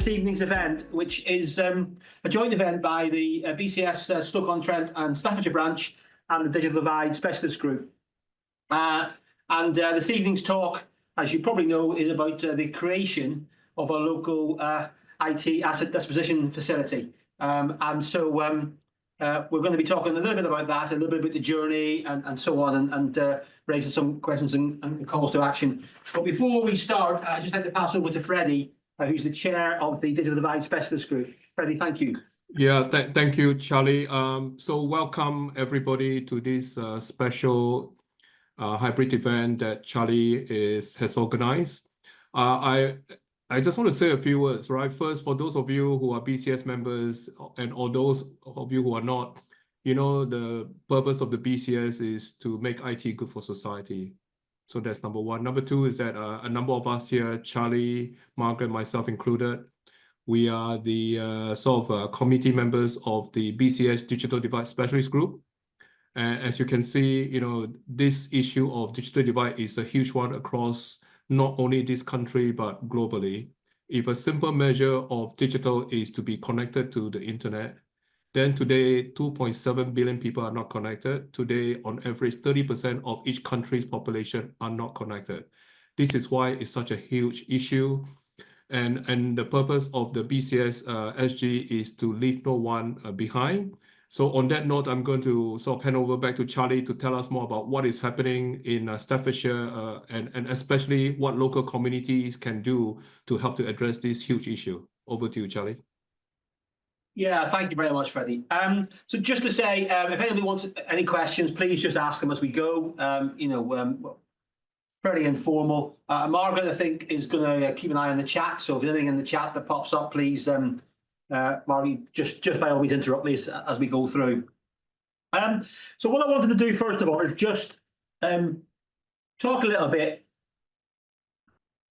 this evening's event, which is a joint event by the BCS Stoke-on-Trent and Staffordshire branch and the Digital Divide Specialist Group. This evening's talk, as you probably know, is about the creation of a local IT Asset Disposition facility. We're going to be talking a little bit about that, a little bit about the journey and so on, and raising some questions and calls to action. But before we start, I'd just like to pass over to Freddie, who's the chair of the Digital Divide Specialist Group. Freddie, thank you. Yeah, thank you, Charlie. So welcome everybody to this special hybrid event that Charlie has organized. I just want to say a few words, right? First, for those of you who are BCS members and all those of you who are not, you know, the purpose of the BCS is to make IT good for society. So that's number one. Number two is that a number of us here, Charlie, Margaret, myself included, we are the committee members of the BCS Digital Divide Specialist Group. And as you can see, you know, this issue of digital divide is a huge one across not only this country, but globally. If a simple measure of digital is to be connected to the internet, then today 2.7 billion people are not connected. Today, on average, 30% of each country's population are not connected. This is why it's such a huge issue. And the purpose of the BCS SG is to leave no one behind. So on that note, I'm going to sort of hand over back to Charlie to tell us more about what is happening in Staffordshire and especially what local communities can do to help to address this huge issue. Over to you, Charlie. Yeah, thank you very much, Freddie. So just to say, if anybody wants any questions, please just ask them as we go. Fairly informal. Margaret, I think, is going to keep an eye on the chat. So if there's anything in the chat that pops up, please, Margaret, just by all means interrupt me as we go through. So what I wanted to do first of all is just talk a little bit.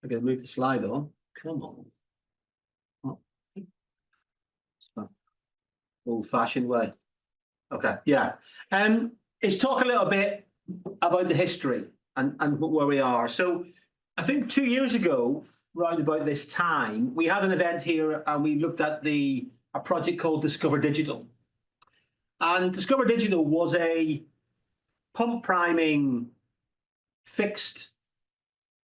I'm going to move the slide on. Come on. Old-fashioned way. Okay, yeah. It's talk a little bit about the history and where we are. So I think 2 years ago, round about this time, we had an event here and we looked at a project called Discover Digital. And Discover Digital was a pump priming fixed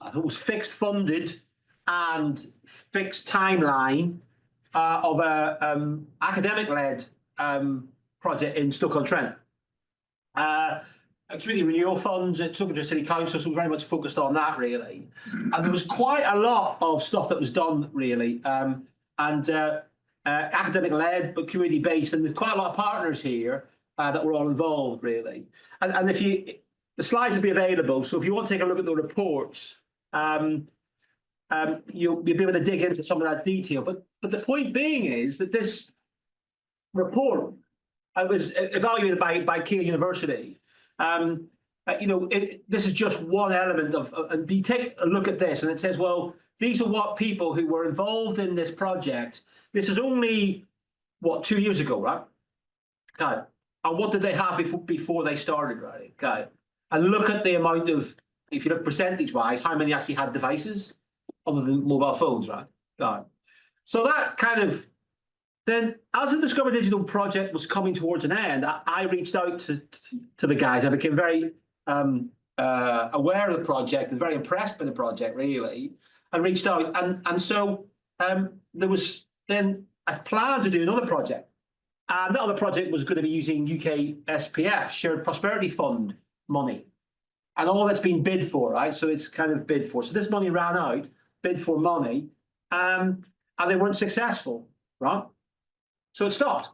funded and fixed timeline of a academic-led project in Stoke-on-Trent. Community renewal funds, it took it to City Council, so we very much focused on that, really. And there was quite a lot of stuff that was done, really, academic-led, but community-based, and there's quite a lot of partners here that were all involved, really. And the slides will be available, so if you want to take a look at the reports, you'll be able to dig into some of that detail. But the point being is that this report was evaluated by Keele University. This is just one element and you take a look at this and it says, well, these are what people who were involved in this project. This is only, 2 years ago, right? Okay. And what did they have before they started, right? Okay. And look at the amount of, if you look percentage-wise, how many actually had devices other than mobile phones, right? Okay. So that kind of, then as the Discover Digital project was coming towards an end, I reached out to the guys. I became very aware of the project and very impressed by the project, really, and reached out. And so there was then a plan to do another project. And that other project was going to be using UK SPF, Shared Prosperity Fund money. And all that's been bid for, right? So it's kind of bid for. So this money ran out, bid for money, and they weren't successful, right? So it stopped.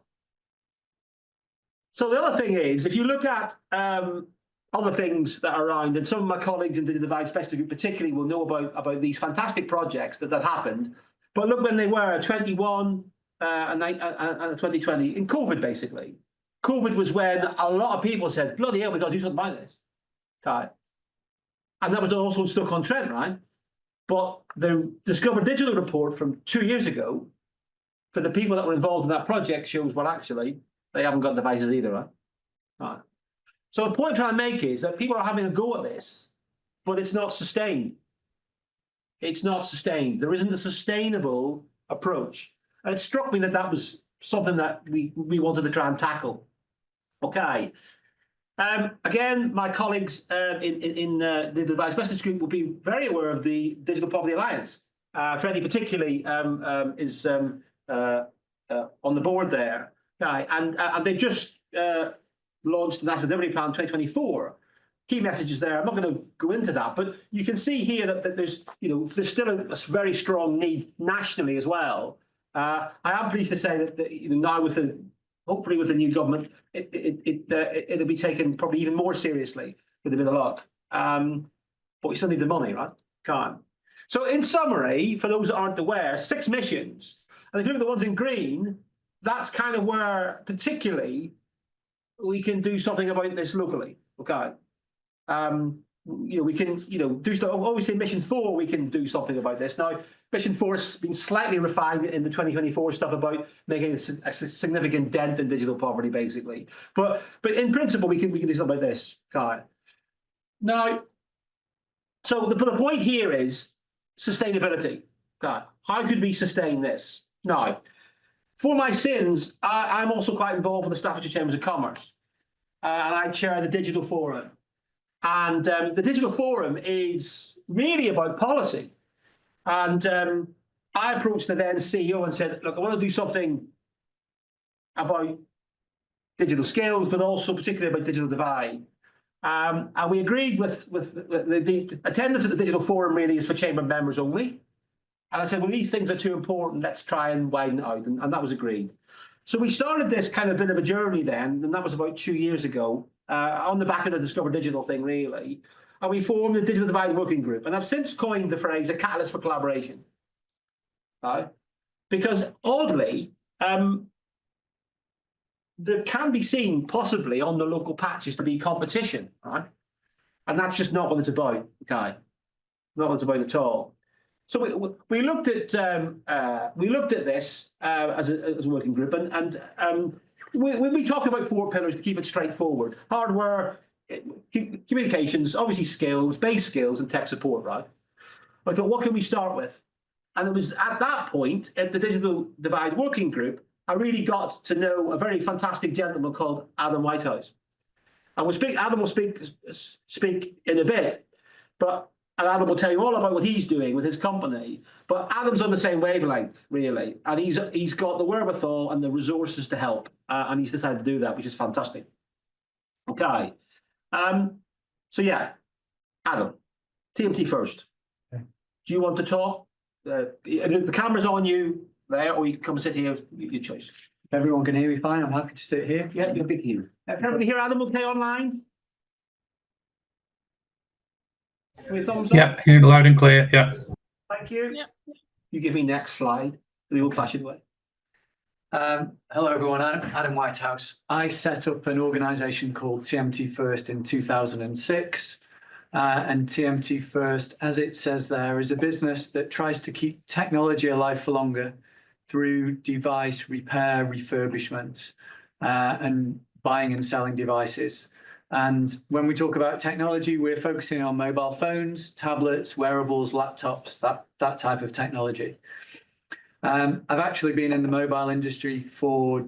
So the other thing is, if you look at other things that are around, and some of my colleagues in the Divide Specialist Group particularly will know about these fantastic projects that happened. But look when they were, 21 and 2020, in COVID, basically. COVID was when a lot of people said, bloody hell, we've got to do something about this. Okay. And that was also in Stoke-on-Trent, right? But the Discover Digital report from 2 years ago, for the people that were involved in that project, shows, well, actually, they haven't got devices either, right? Right. So the point I'm trying to make is that people are having a go at this, but it's not sustained. It's not sustained. There isn't a sustainable approach. And it struck me that that was something that we wanted to try and tackle. Okay. Again, my colleagues in the Device Message Group will be very aware of the Digital Poverty Alliance. Freddie particularly is on the board there. Okay. And they've just launched the National Delivery Plan 2024. Key messages there. I'm not going to go into that, but you can see here that there's, there's still a very strong need nationally as well. I am pleased to say that now hopefully with the new government, it'll be taken probably even more seriously with a bit of luck. But we still need the money, right? Can't. So in summary, for those that aren't aware, 6 missions, and if you look at the ones in green, that's kind of where particularly we can do something about this locally. Okay. We can, do stuff. Obviously, Mission 4, we can do something about this. Now, Mission 4 has been slightly refined in the 2024 stuff about making a significant dent in digital poverty, basically. But in principle, we can do something like this. Okay. Now, so the point here is sustainability. Okay. How could we sustain this? Now, for my sins, I'm also quite involved with the Staffordshire Chambers of Commerce, and I chair the Digital Forum. And the Digital Forum is really about policy. And I approached the then CEO and said, look, I want to do something about digital skills, but also particularly about digital divide. And we agreed with the attendance at the Digital Forum really is for chamber members only. And I said, well, these things are too important. Let's try and widen it out. And that was agreed. So we started this kind of bit of a journey then, and that was about 2 years ago. On the back of the Discover Digital thing, really. And we formed the Digital Divide Working Group. And I've since coined the phrase a catalyst for collaboration. Right? Because oddly, there can be seen possibly on the local patches to be competition, right? And that's just not what it's about, okay? Not what it's about at all. So we looked at this as a working group, and we talk about 4 pillars to keep it straightforward: hardware, communications, obviously skills, base skills, and tech support. Right? I thought, what can we start with? And it was at that point at the Digital Divide Working Group I really got to know a very fantastic gentleman called Adam Whitehouse. And Adam will speak in a bit, and Adam will tell you all about what he's doing with his company. But Adam's on the same wavelength, really, and he's got the wherewithal and the resources to help, and he's decided to do that, which is fantastic. Okay, so yeah, Adam, TMT first. Okay. Do you want to talk? The camera's on you there, or you can come and sit here. Your choice. If everyone can hear me fine, I'm happy to sit here. Yeah, you're big here. Can everybody hear Adam okay online? Thumbs up? Yeah, hear loud and clear. Yeah. Thank you. Yeah. You give me next slide, the old-fashioned way. Hello, everyone. I'm Adam Whitehouse. I set up an organisation called TMT First in 2006. And TMT First, as it says there, is a business that tries to keep technology alive for longer through device repair, refurbishment, and buying and selling devices. And when we talk about technology, we're focusing on mobile phones, tablets, wearables, laptops, that type of technology. I've actually been in the mobile industry for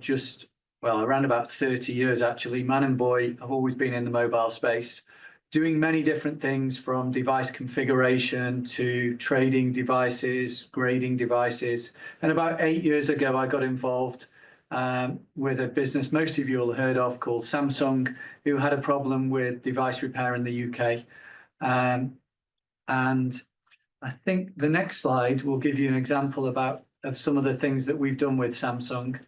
around about 30 years, actually. Man and boy, I've always been in the mobile space, doing many different things from device configuration to trading devices, grading devices. And about 8 years ago, I got involved with a business most of you will have heard of called Samsung, who had a problem with device repair in the UK. And I think the next slide will give you an example of some of the things that we've done with Samsung.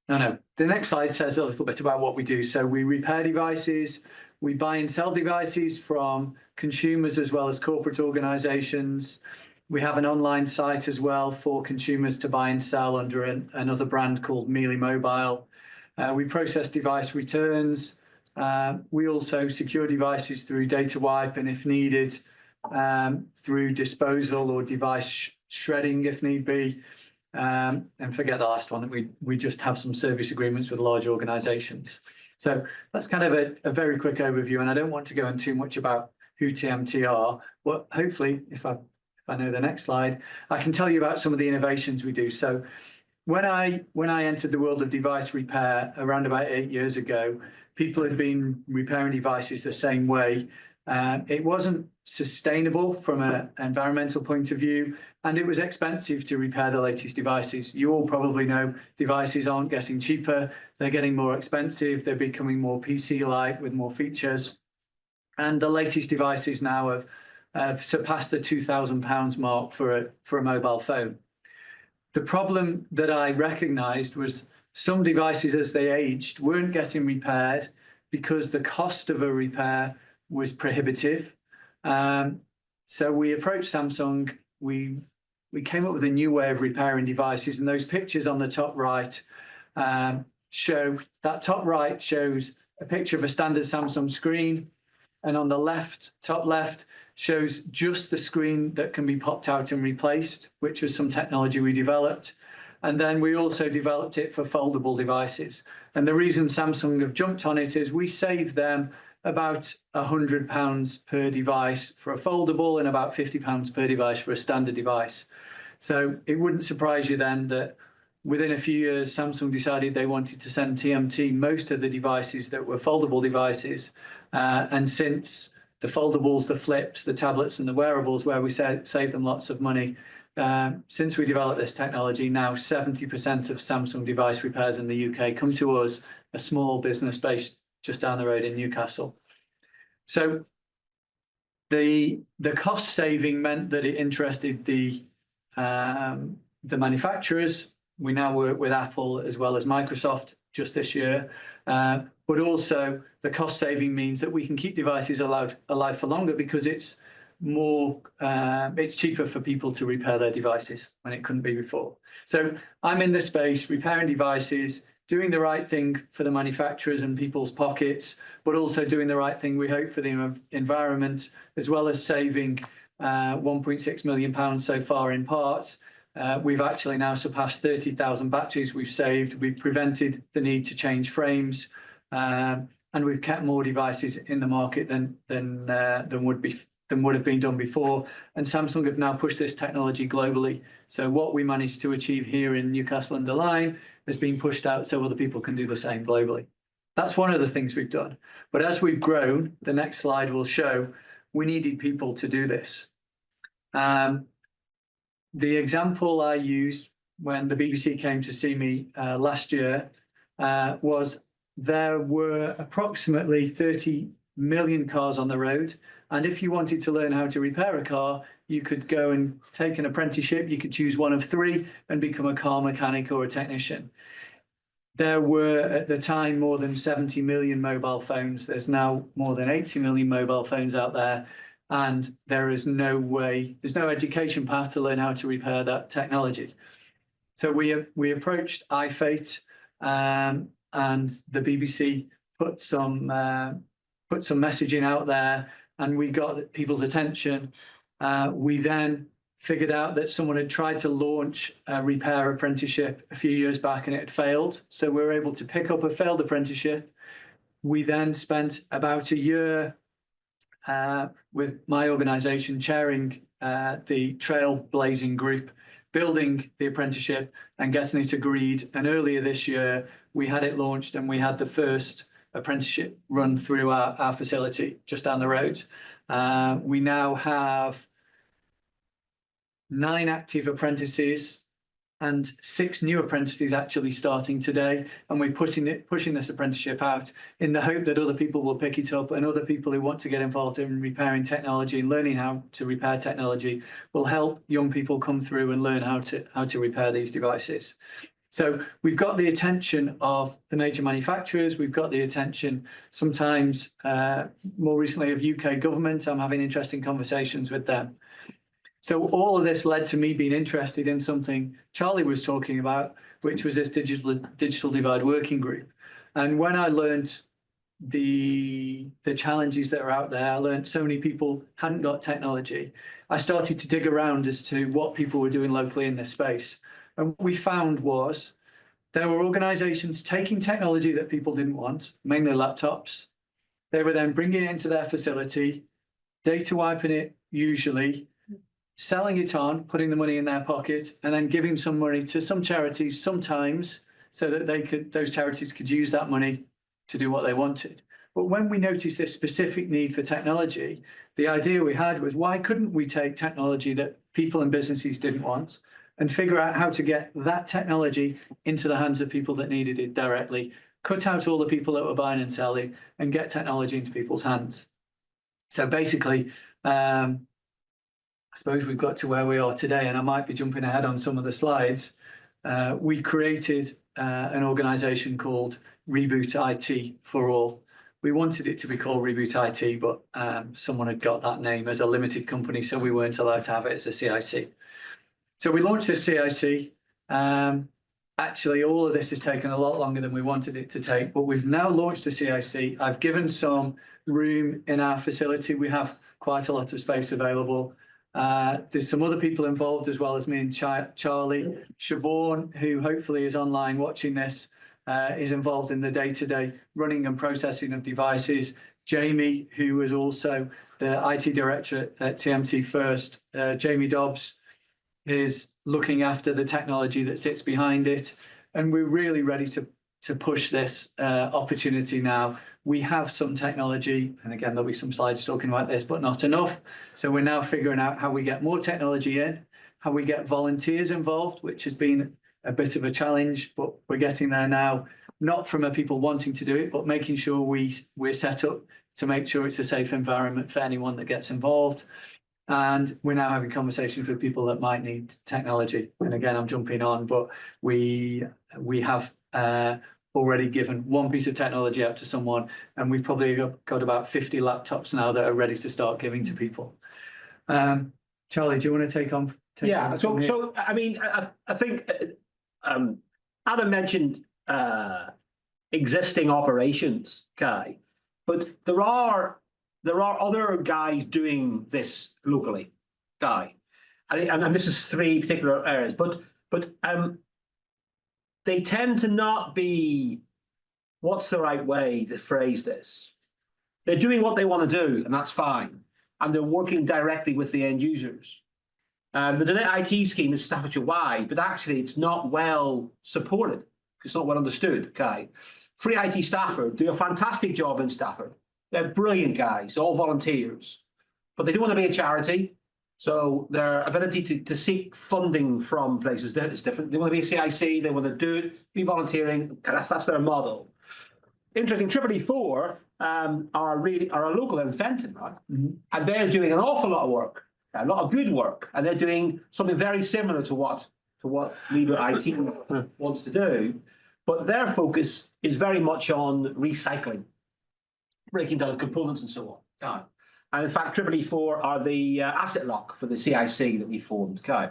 The next slide says a little bit about what we do. So we repair devices, we buy and sell devices from consumers as well as corporate organizations. We have an online site as well for consumers to buy and sell under another brand called Mealy Mobile. We process device returns. We also secure devices through data wipe and, if needed, through disposal or device shredding if need be. And forget the last one, that we just have some service agreements with large organizations. So that's kind of a very quick overview, and I don't want to go into too much about who TMT are, but hopefully if I've I know the next slide, I can tell you about some of the innovations we do. So when I entered the world of device repair around about 8 years ago, people had been repairing devices the same way. It wasn't sustainable from an environmental point of view, and it was expensive to repair the latest devices. You all probably know devices aren't getting cheaper, they're getting more expensive, they're becoming more PC-like with more features. And the latest devices now have surpassed the £2,000 mark for a mobile phone. The problem that I recognized was some devices, as they aged, weren't getting repaired because the cost of a repair was prohibitive. So we approached Samsung. We came up with a new way of repairing devices, and those pictures on the top right show that. Top right shows a picture of a standard Samsung screen, and on the left, top left, shows just the screen that can be popped out and replaced, which was some technology we developed. And then we also developed it for foldable devices. And the reason Samsung have jumped on it is we save them about £100 per device for a foldable and about £50 per device for a standard device. So it wouldn't surprise you then that within a few years, Samsung decided they wanted to send TMT most of the devices that were foldable devices. And since the foldables, the flips, the tablets and the wearables, where we save them lots of money, since we developed this technology, now 70% of Samsung device repairs in the UK come to us, a small business based just down the road in Newcastle. So the cost saving meant that it interested the manufacturers. We now work with Apple as well as Microsoft just this year. But also the cost saving means that we can keep devices alive for longer because it's cheaper for people to repair their devices when it couldn't be before. So I'm in this space, repairing devices, doing the right thing for the manufacturers and people's pockets, but also doing the right thing, we hope, for the environment, as well as saving £1.6 million so far in parts. We've actually now surpassed 30,000 batteries we've saved. We've prevented the need to change frames, and we've kept more devices in the market than would have been done before. And Samsung have now pushed this technology globally. So what we managed to achieve here in Newcastle under Lyme has been pushed out so other people can do the same globally. That's one of the things we've done. But as we've grown, the next slide will show, we needed people to do this. The example I used when the BBC came to see me last year was there were approximately 30 million cars on the road. And if you wanted to learn how to repair a car, you could go and take an apprenticeship. You could choose one of 3 and become a car mechanic or a technician. There were at the time more than 70 million mobile phones. There's now more than 80 million mobile phones out there. And there is no way, there's no education path to learn how to repair that technology. So we approached iFate, and the BBC put some messaging out there, and we got people's attention. We then figured out that someone had tried to launch a repair apprenticeship a few years back and it had failed. So we were able to pick up a failed apprenticeship. We then spent about a year with my organisation chairing the trailblazing group, building the apprenticeship and getting it agreed. And earlier this year, we had it launched and we had the first apprenticeship run through our facility just down the road. We now have 9 active apprentices and 6 new apprentices actually starting today. And we're pushing this apprenticeship out in the hope that other people will pick it up, and other people who want to get involved in repairing technology and learning how to repair technology will help young people come through and learn how to repair these devices. So we've got the attention of the major manufacturers. We've got the attention sometimes more recently of UK government. I'm having interesting conversations with them. So all of this led to me being interested in something Charlie was talking about, which was this digital divide working group. And when I learned the challenges that are out there, I learned so many people hadn't got technology. I started to dig around as to what people were doing locally in this space. And what we found was there were organizations taking technology that people didn't want, mainly laptops. They were then bringing it into their facility, data wiping it usually, selling it on, putting the money in their pocket, and then giving some money to some charities sometimes so that those charities could use that money to do what they wanted. But when we noticed this specific need for technology, the idea we had was, why couldn't we take technology that people and businesses didn't want and figure out how to get that technology into the hands of people that needed it directly, cut out all the people that were buying and selling, and get technology into people's hands. So basically, I suppose we've got to where we are today, and I might be jumping ahead on some of the slides. We created an organisation called Reboot IT For All. We wanted it to be called Reboot IT, but someone had got that name as a limited company, so we weren't allowed to have it as a CIC. So we launched this CIC. Actually, all of this has taken a lot longer than we wanted it to take, but we've now launched the CIC. I've given some room in our facility. We have quite a lot of space available. There's some other people involved as well as me and Charlie. Siobhan, who hopefully is online watching this, is involved in the day-to-day running and processing of devices. Jamie, who is also the IT director at TMT First, Jamie Dobbs, is looking after the technology that sits behind it. And we're really ready to push this opportunity now. We have some technology, and again, there'll be some slides talking about this, but not enough. So we're now figuring out how we get more technology in, how we get volunteers involved, which has been a bit of a challenge, but we're getting there now, not from a people wanting to do it, but making sure we're set up to make sure it's a safe environment for anyone that gets involved. And we're now having conversations with people that might need technology. And again, I'm jumping on, but we have already given one piece of technology out to someone, and we've probably got about 50 laptops now that are ready to start giving to people. Charlie, do you want to take on? Yeah, so I mean, I think Adam mentioned existing operations, okay, but there are other guys doing this locally, okay, and this is 3 particular areas, but they tend to not be, what's the right way to phrase this? They're doing what they want to do, and that's fine, and they're working directly with the end users. The IT scheme is Staffordshire wide, but actually it's not well supported. It's not well understood, okay? Free IT Stafford do a fantastic job in Stafford. They're brilliant guys, all volunteers, but they don't want to be a charity. So their ability to seek funding from places is different. They want to be a CIC, they want to do it, be volunteering. That's their model. Interesting, E4 are a local in Fenton, right? Mm-hmm. And they're doing an awful lot of work, a lot of good work, and they're doing something very similar to what Reboot IT wants to do, but their focus is very much on recycling, breaking down components and so on. And in fact, E4 are the asset lock for the CIC that we formed. Okay.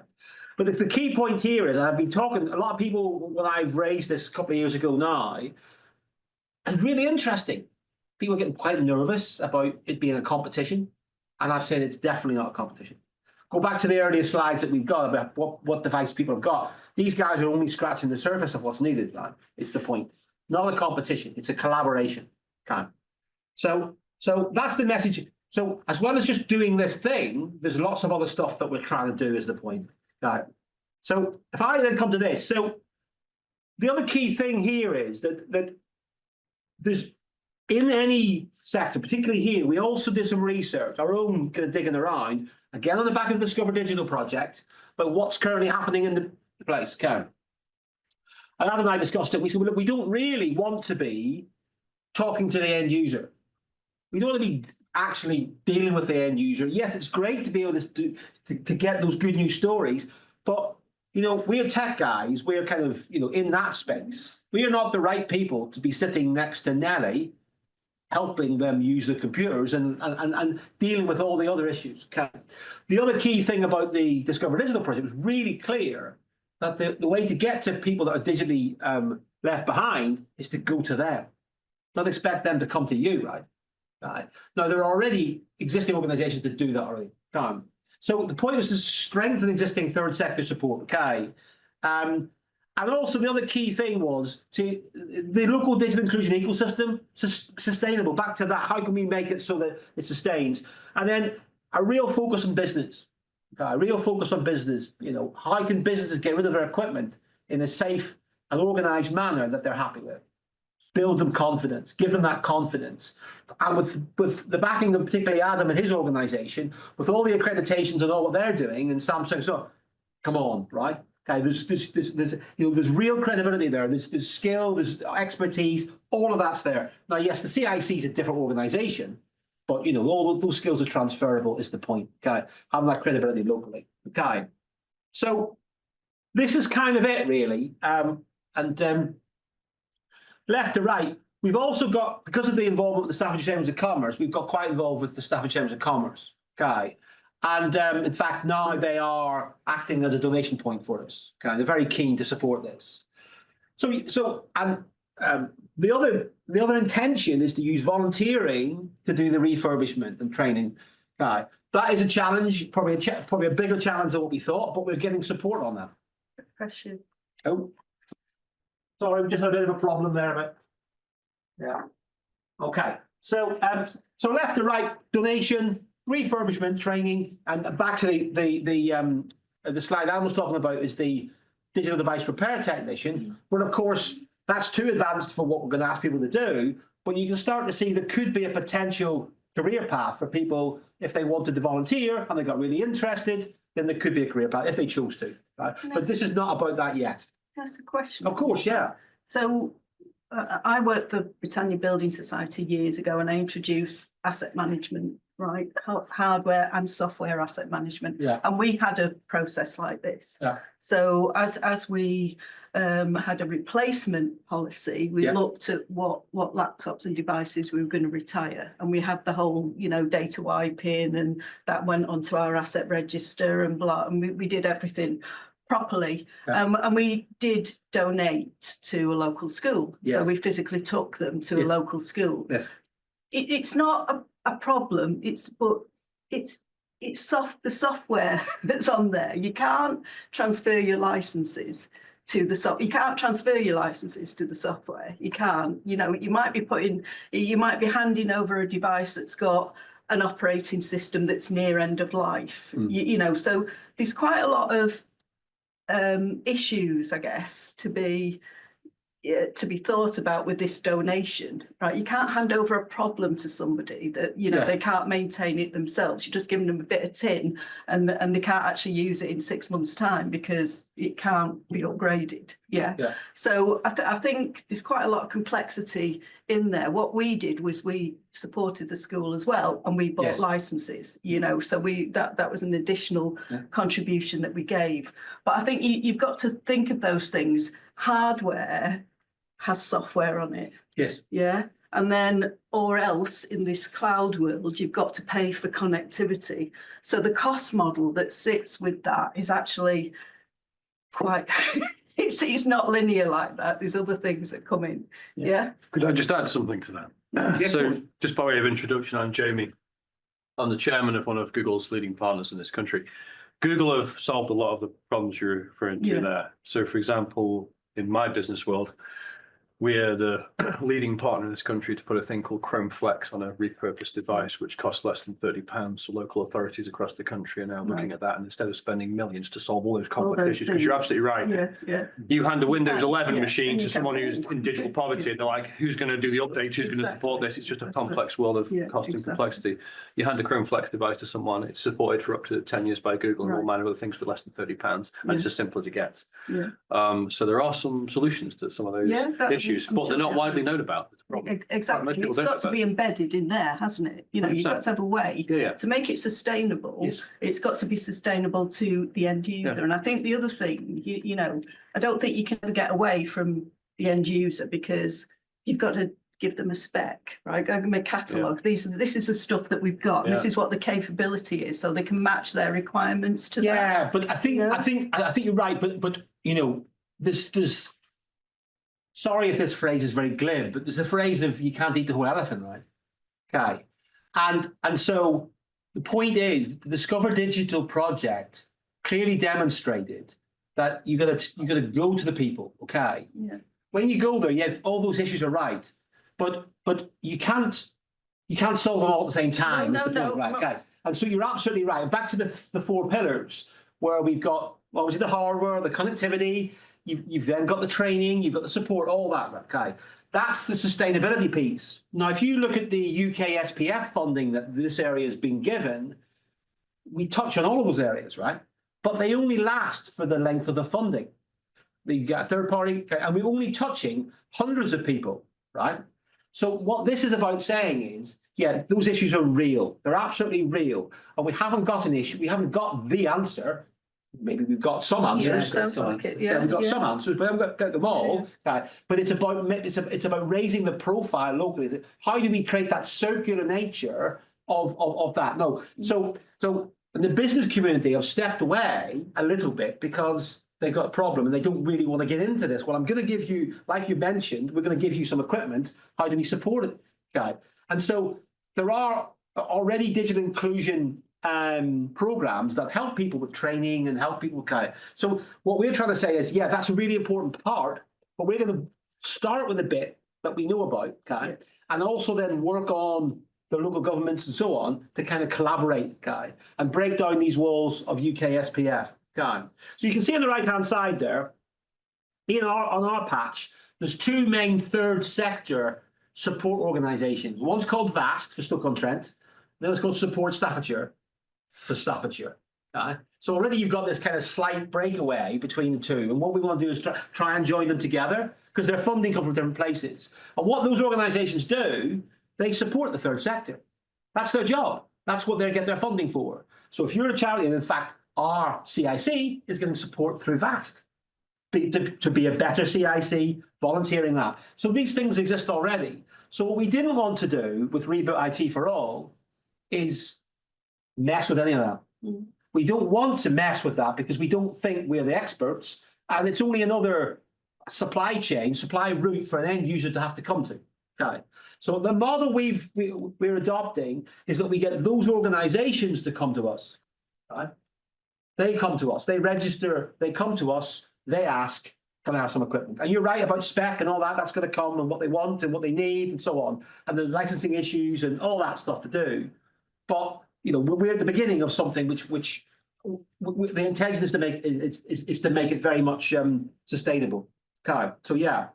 But the key point here is, and I've been talking, a lot of people, when I've raised this a couple of years ago now, it's really interesting. People are getting quite nervous about it being a competition. And I've said it's definitely not a competition. Go back to the earlier slides that we've got about what devices people have got. These guys are only scratching the surface of what's needed. Right? It's the point. Not a competition. It's a collaboration. Okay. So that's the message. So as well as just doing this thing, there's lots of other stuff that we're trying to do is the point. Right. So if I then come to this, so the other key thing here is that there's, in any sector, particularly here, we also did some research, our own kind of digging around, again on the back of the Discover Digital project, but what's currently happening in the place. Okay. And Adam and I discussed it. We said, well, look, we don't really want to be talking to the end user. We don't want to be actually dealing with the end user. Yes, it's great to be able to get those good news stories, but we're tech guys. We're kind of in that space. We are not the right people to be sitting next to Nelly, helping them use the computers and dealing with all the other issues. Okay. The other key thing about the Discover Digital project was really clear that the way to get to people that are digitally left behind is to go to them, not expect them to come to you, right? Now, there are already existing organizations that do that already. So the point is to strengthen existing third sector support, okay? And also the other key thing was to the local digital inclusion ecosystem, sustainable, back to that, how can we make it so that it sustains? And then a real focus on business. Okay, a real focus on business. You know, how can businesses get rid of their equipment in a safe and organised manner that they're happy with? Build them confidence, give them that confidence. And with the backing of particularly Adam and his organisation, with all the accreditations and all what they're doing, and Samsung, so come on, right? Okay, there's real credibility there. There's skill, there's expertise, all of that's there. Now, yes, the CIC is a different organisation, but you know, all those skills are transferable is the point. Okay, having that credibility locally. Okay, so this is kind of it really. Left to right, we've also got, because of the involvement with the Staffordshire Chambers of Commerce, we've got quite involved with the Staffordshire Chambers of Commerce. Okay. And in fact, now they are acting as a donation point for us. Okay, they're very keen to support this. The other intention is to use volunteering to do the refurbishment and training. Okay, that is a challenge, probably a bigger challenge than what we thought, but we're getting support on that. Question. Oh, sorry, we just had a bit of a problem there, but yeah. Okay, so left to right, donation, refurbishment, training, and back to the slide I was talking about is the digital device repair technician. But of course, that's too advanced for what we're going to ask people to do. But you can start to see there could be a potential career path for people if they wanted to volunteer and they got really interested. Then there could be a career path if they chose to. Right? But this is not about that yet. That's a question. Of course, yeah. So I worked for Britannia Building Society years ago, and I introduced asset management, right? Hardware and software asset management. Yeah. And we had a process like this. Yeah. So as we had a replacement policy, we Yeah. looked at what laptops and devices we were going to retire, and we had the whole, you know, data wiping, and that went onto our asset register and blah, and we did everything properly. Yeah. And we did donate to a local school. Yes. So we physically took them to a Yes. local school. Yes. It's not a problem. It's the software that's on there. You can't transfer your licenses to the you can't transfer your licenses to the software. You can't. You know, you might be handing over a device that's got an operating system that's near end of life. You know, so there's quite a lot of issues, I guess, to be thought about with this donation, right? You can't hand over a problem to somebody that, you know, Yeah. they can't maintain it themselves. You're just giving them a bit of tin, and they can't actually use it in 6 months' time because it can't be upgraded. Yeah. Yeah. So I think there's quite a lot of complexity in there. What we did was we supported the school as well, and we bought Yes. licenses, you know, so that was an additional Yeah. contribution that we gave. But I think you've got to think of those things. Hardware has software on it. Yes. Yeah. And then, or else in this cloud world, you've got to pay for connectivity. So the cost model that sits with that is actually quite, it's not linear like that. There's other things that come in. Yeah. Could I just add something to that? Yeah, of So course. just by way of introduction, I'm Jamie. I'm the chairman of one of Google's leading partners in this country. Google have solved a lot of the problems you're referring to Yeah. there. So for example, in my business world, we are the leading partner in this country to put a thing called Chrome Flex on a repurposed device, which costs less than £30. So local authorities across the country are now looking at that, and instead of spending millions to solve all those complex those issues, because you're things. absolutely right. Yeah. Yeah. You hand a Windows Yeah, 11 yeah, machine and to you someone can- who's in digital poverty, and they're like, who's going to do the updates? Who's going to support this? It's just a complex world of Yeah, cost and exactly. complexity. You hand a Chrome Flex device to someone, it's supported for up to 10 years by Google and all Right. manner of other things for less than £30, and it's as simple as it gets. Yeah. So there are some solutions to some of those Yeah, that- issues, I'm but they're sure not there widely known about. It's a problem. Most Exactly. people It's don't got know to be embedded in there, hasn't it? You know, you've got 100%. to have a way Yeah. to make it sustainable. Yes. It's got to be sustainable to the end user. Yeah. And I think the other thing, you know, I don't think you can ever get away from the end user, because you've got to give them a spec, right? Go give them a catalogue. This is the stuff that we've got. And this Yeah. is what the capability is, so they can match their requirements to that. Yeah, but I think Yeah. you're right. But you know, there's. Sorry if this phrase is very glib, but there's a phrase of you can't eat the whole elephant, right? Okay, and so the point is, the Discover Digital project clearly demonstrated that you gotta go to the people. Okay, Yeah. when you go there, yeah, all those issues are right, but you can't you can't solve them all at the same time. No, is the no, point, right? no, Okay. not- And so you're absolutely right. Back to the 4 pillars where we've got obviously the hardware, the connectivity. You've then got the training, you've got the support, all that. Okay. That's the sustainability piece. Now, if you look at the UK SPF funding that this area has been given, we touch on all of those areas, right? But they only last for the length of the funding. You get a third party, and we're only touching hundreds of people, right? So what this is about saying is, yeah, those issues are real. They're absolutely real. And we haven't got an issue. We haven't got the answer. Maybe we've got some answers. sounds like it, yeah, we've got yeah. some answers, but we haven't got them all. But it's about raising the profile locally. How do we create that circular nature of that? No. So the business community have stepped away a little bit because they've got a problem and they don't really want to get into this. Well, I'm going to give you, like you mentioned, we're going to give you some equipment. How do we support it, guy? And so there are already digital inclusion programs that help people with training and help people so what we're trying to say is, yeah, that's a really important part, but we're going to start with a bit that we know about, and also then work on the local governments and so on to kind of collaborate, and break down these walls of UK SPF, So you can see on the right hand side there, on our patch, there's 2 main third sector support organisations. One's called VAST for Stoke-on-Trent, the other's called Support Staffordshire for Staffordshire. So already you've got this kind of slight breakaway between the two, and what we want to do is try and join them together because their funding comes from different places. And what those organisations do, they support the third sector. That's their job. That's what they get their funding for. So if you're a charity, and in fact our CIC is getting support through VAST to be a better CIC, volunteering that. So these things exist already. So what we didn't want to do with Reboot IT For All is mess with any of that. We don't want to mess with that because we don't think we're the experts, and it's only another supply route for an end user to have to come to. So the model we're adopting is that we get those organisations to come to us. They come to us, they register, they come to us, they ask, can I have some equipment? And you're right about spec and all that. That's going to come and what they want and what they need and so on, and the licensing issues and all that stuff to do. But we're at the beginning of something which the intention is to make it very much sustainable. So yeah.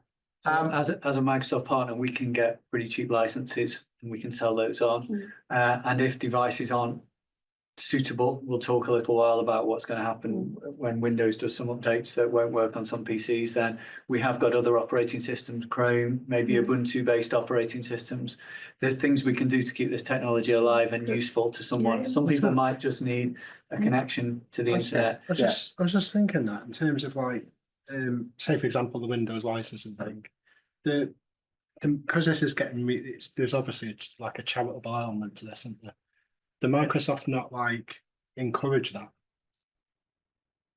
As a Microsoft partner, we can get pretty cheap licenses and we can sell those on. And if devices aren't suitable, we'll talk a little while about what's going to happen when Windows does some updates that won't work on some PCs. Then we have got other operating systems, Chrome, maybe Ubuntu based operating systems. There's things we can do to keep this technology alive and useful to someone. Some people might just need a connection to the internet. I was just thinking that in terms of like, say for example, the Windows licensing thing, because this is getting, there's obviously like a charitable element to this, isn't there? The Microsoft not like encourage that,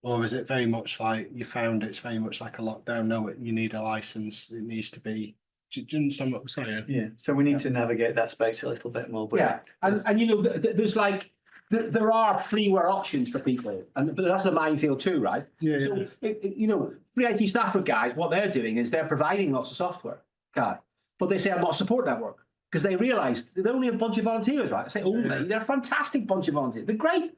or is it very much like you found it's very much like a lockdown? No, you need a license. It needs to be. Do you understand what I'm saying? Yeah. So we need to navigate that space a little bit more. But and there's like there are freeware options for people, but that's a minefield too, right? Yeah. So free IT Stafford guys, what they're doing is they're providing lots of software, but they say I'm not a support network. Because they realise they're only a bunch of volunteers, right? I say only, they're a fantastic bunch of volunteers. They're great,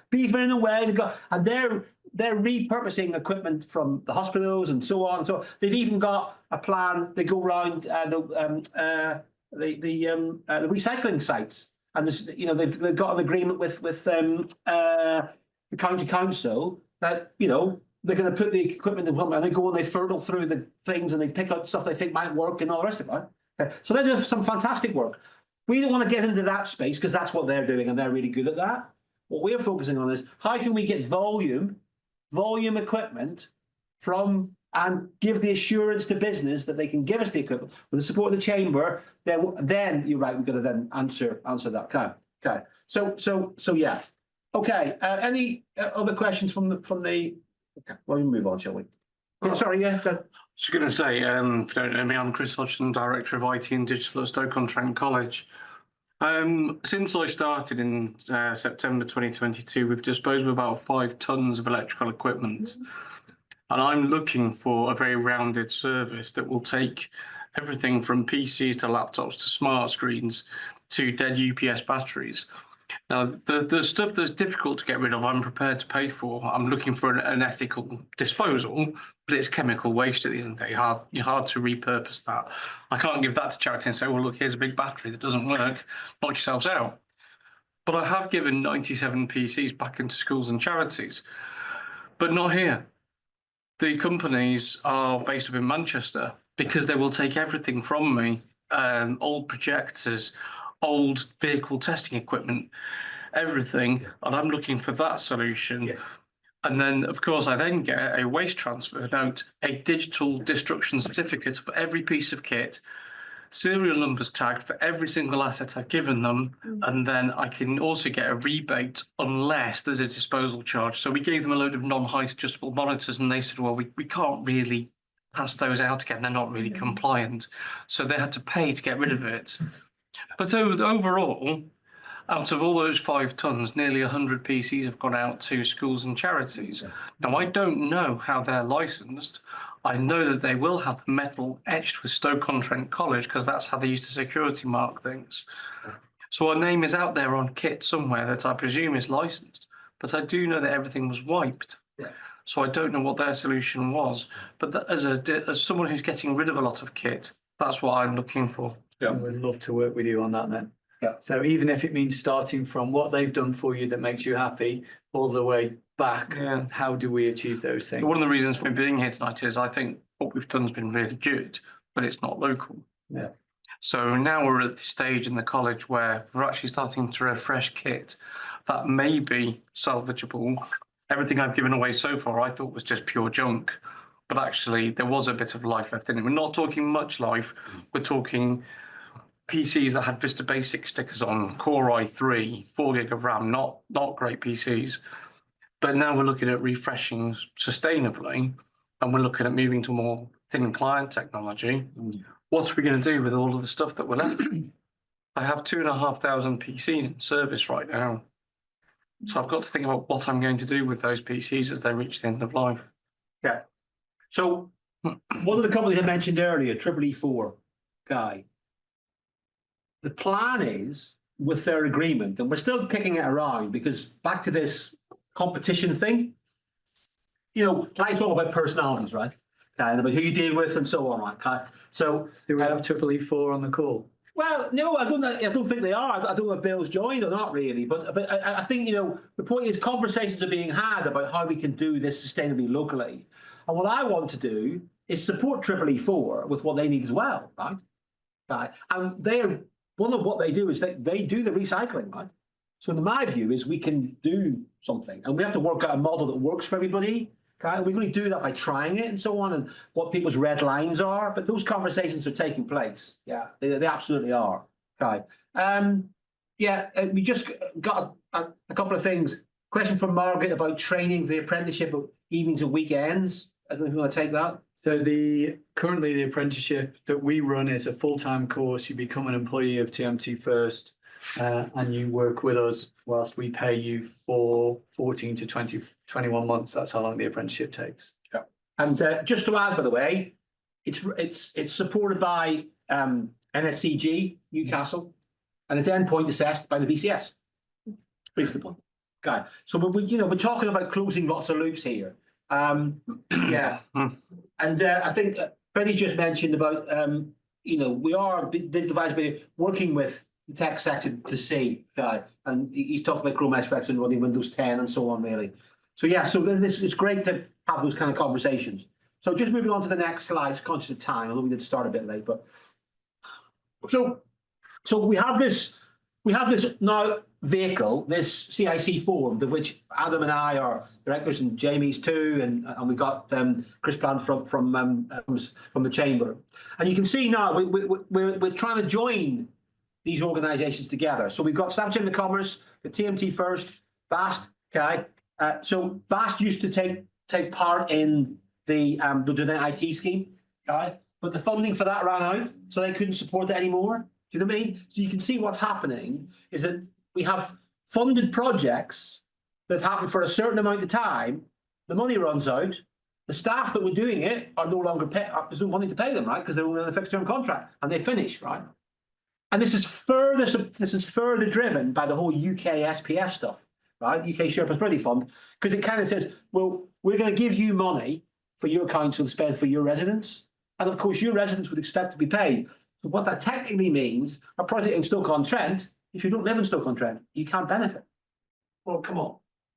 beaver in a way. They're repurposing equipment from the hospitals and so on. So they've even got a plan. They go around the recycling sites, and they've got an agreement with the county council that they're going to put the equipment in and they go and they fertile through the things and they pick out stuff they think might work and all the rest of it, right? So they're doing some fantastic work. We don't want to get into that space because that's what they're doing and they're really good at that. What we're focusing on is how can we get volume equipment and give the assurance to business that they can give us the equipment with the support of the chamber. Then you're right. We've got to then answer that. Okay. So yeah. Okay. Any other questions from the? Okay. Well, we move on, shall we? Yeah, sorry. Yeah. Go. I was going to say, if you don't know me, I'm Chris Hodgson, Director of IT and Digital at Stoke-on-Trent College. Since I started in September 2022, we've disposed of about 5 tons of electrical equipment. And I'm looking for a very rounded service that will take everything from PCs to laptops to smart screens to dead UPS batteries. Now, the stuff that's difficult to get rid of, I'm prepared to pay for. I'm looking for an ethical disposal, but it's chemical waste at the end of the day. Hard to repurpose that. I can't give that to charity and say, well, look, here's a big battery that doesn't work. Knock yourselves out. But I have given 97 PCs back into schools and charities, but not here. The companies are based up in Manchester because they will take everything from me, old projectors, old vehicle testing equipment, everything, and I'm looking for that solution. Yeah. And then, of course, I then get a waste transfer note, a digital destruction certificate for every piece of kit, serial numbers tagged for every single asset I've given them, and then I can also get a rebate unless there's a disposal charge. So we gave them a load of non-height adjustable monitors, and they said, well, we can't really pass those out again. They're not really compliant. So they had to pay to get rid of it. But overall, out of all those 5 tons, nearly 100 PCs have gone out to schools and charities. Now, I don't know how they're licensed. I know that they will have the metal etched with Stoke-on-Trent College because that's how they used to security mark things. So our name is out there on kit somewhere that I presume is licensed, but I do know that everything was wiped. Yeah. So I don't know what their solution was. But as someone who's getting rid of a lot of kit, that's what I'm looking for. I would love to work with you on that then. Yeah. So even if it means starting from what they've done for you that makes you happy, all the way back, Yeah. how do we achieve those things? One of the reasons for me being here tonight is I think what we've done has been really good, but it's not local. Yeah. So now we're at the stage in the college where we're actually starting to refresh kit that may be salvageable. Everything I've given away so far I thought was just pure junk, but actually there was a bit of life left in it. We're not talking much life, we're talking PCs that had Vista Basic stickers on, Core i3, 4 gig of RAM, not great PCs. But now we're looking at refreshing sustainably, and we're looking at moving to more thin client technology. What are we going to do with all of the stuff that we're left with? I have 2,500 PCs in service right now. So I've got to think about what I'm going to do with those PCs as they reach the end of life. Yeah. So one of the companies I mentioned earlier, E4, Guy. The plan is with their agreement, and we're still kicking it around because back to this competition thing, you know, I talk about personalities, right? And about who you deal with and so on, right? So Do we have E4 on the call? well, no, I don't think they are. I don't know if Bill's joined or not really, but I think, you know, the point is conversations are being had about how we can do this sustainably locally. And what I want to do is support E4 with what they need as well, right? And they're one of what they do is they do the recycling, right? So in my view is we can do something and we have to work out a model that works for everybody. Okay, we really do that by trying it and so on, and what people's red lines are. But those conversations are taking place. Yeah, they absolutely are. Okay. Yeah, we just got a couple of things. Question from Margaret about training the apprenticeship of evenings and weekends. I don't know if you want to take that. So currently the apprenticeship that we run is a full-time course. You become an employee of TMT First, and you work with us whilst we pay you for 14 to 21 months. That's how long the apprenticeship takes. Yeah. And just to add, by the way, it's supported by NSCG Newcastle, and it's endpoint assessed by the BCS. Based upon. Okay. So we're talking about closing lots of loops here. Yeah. And I think Freddie's just mentioned about we are DDWG working with the tech sector to see, and he's talked about Chrome SFX and running Windows 10 and so on, really. So yeah, so this is great to have those kind of conversations. So just moving on to the next slide, conscious of time. I know we did start a bit late, but so we have this now vehicle, this CIC forum, of which Adam and I are directors, and Jamie's too, and we got Chris Plant from the chamber. And you can see now we're trying to join these organisations together. So we've got Staffordshire Chambers of Commerce, the TMT First, VAST. Okay, so VAST used to take part in the IT scheme, okay, but the funding for that ran out, so they couldn't support it anymore. Do you know what I mean? So you can see what's happening is that we have funded projects that happen for a certain amount of time. The money runs out. The staff that were doing it are no longer there's no money to pay them, right? Because they're only on a fixed term contract and they finish, right? And this is further driven by the whole UK SPF stuff, right? UK Share Prosperity Fund, because it kind of says, well, we're going to give you money for your council to spend for your residents. And of course, your residents would expect to be paid. So what that technically means, a project in Stoke-on-Trent, if you don't live in Stoke-on-Trent, you can't benefit. Well, come on.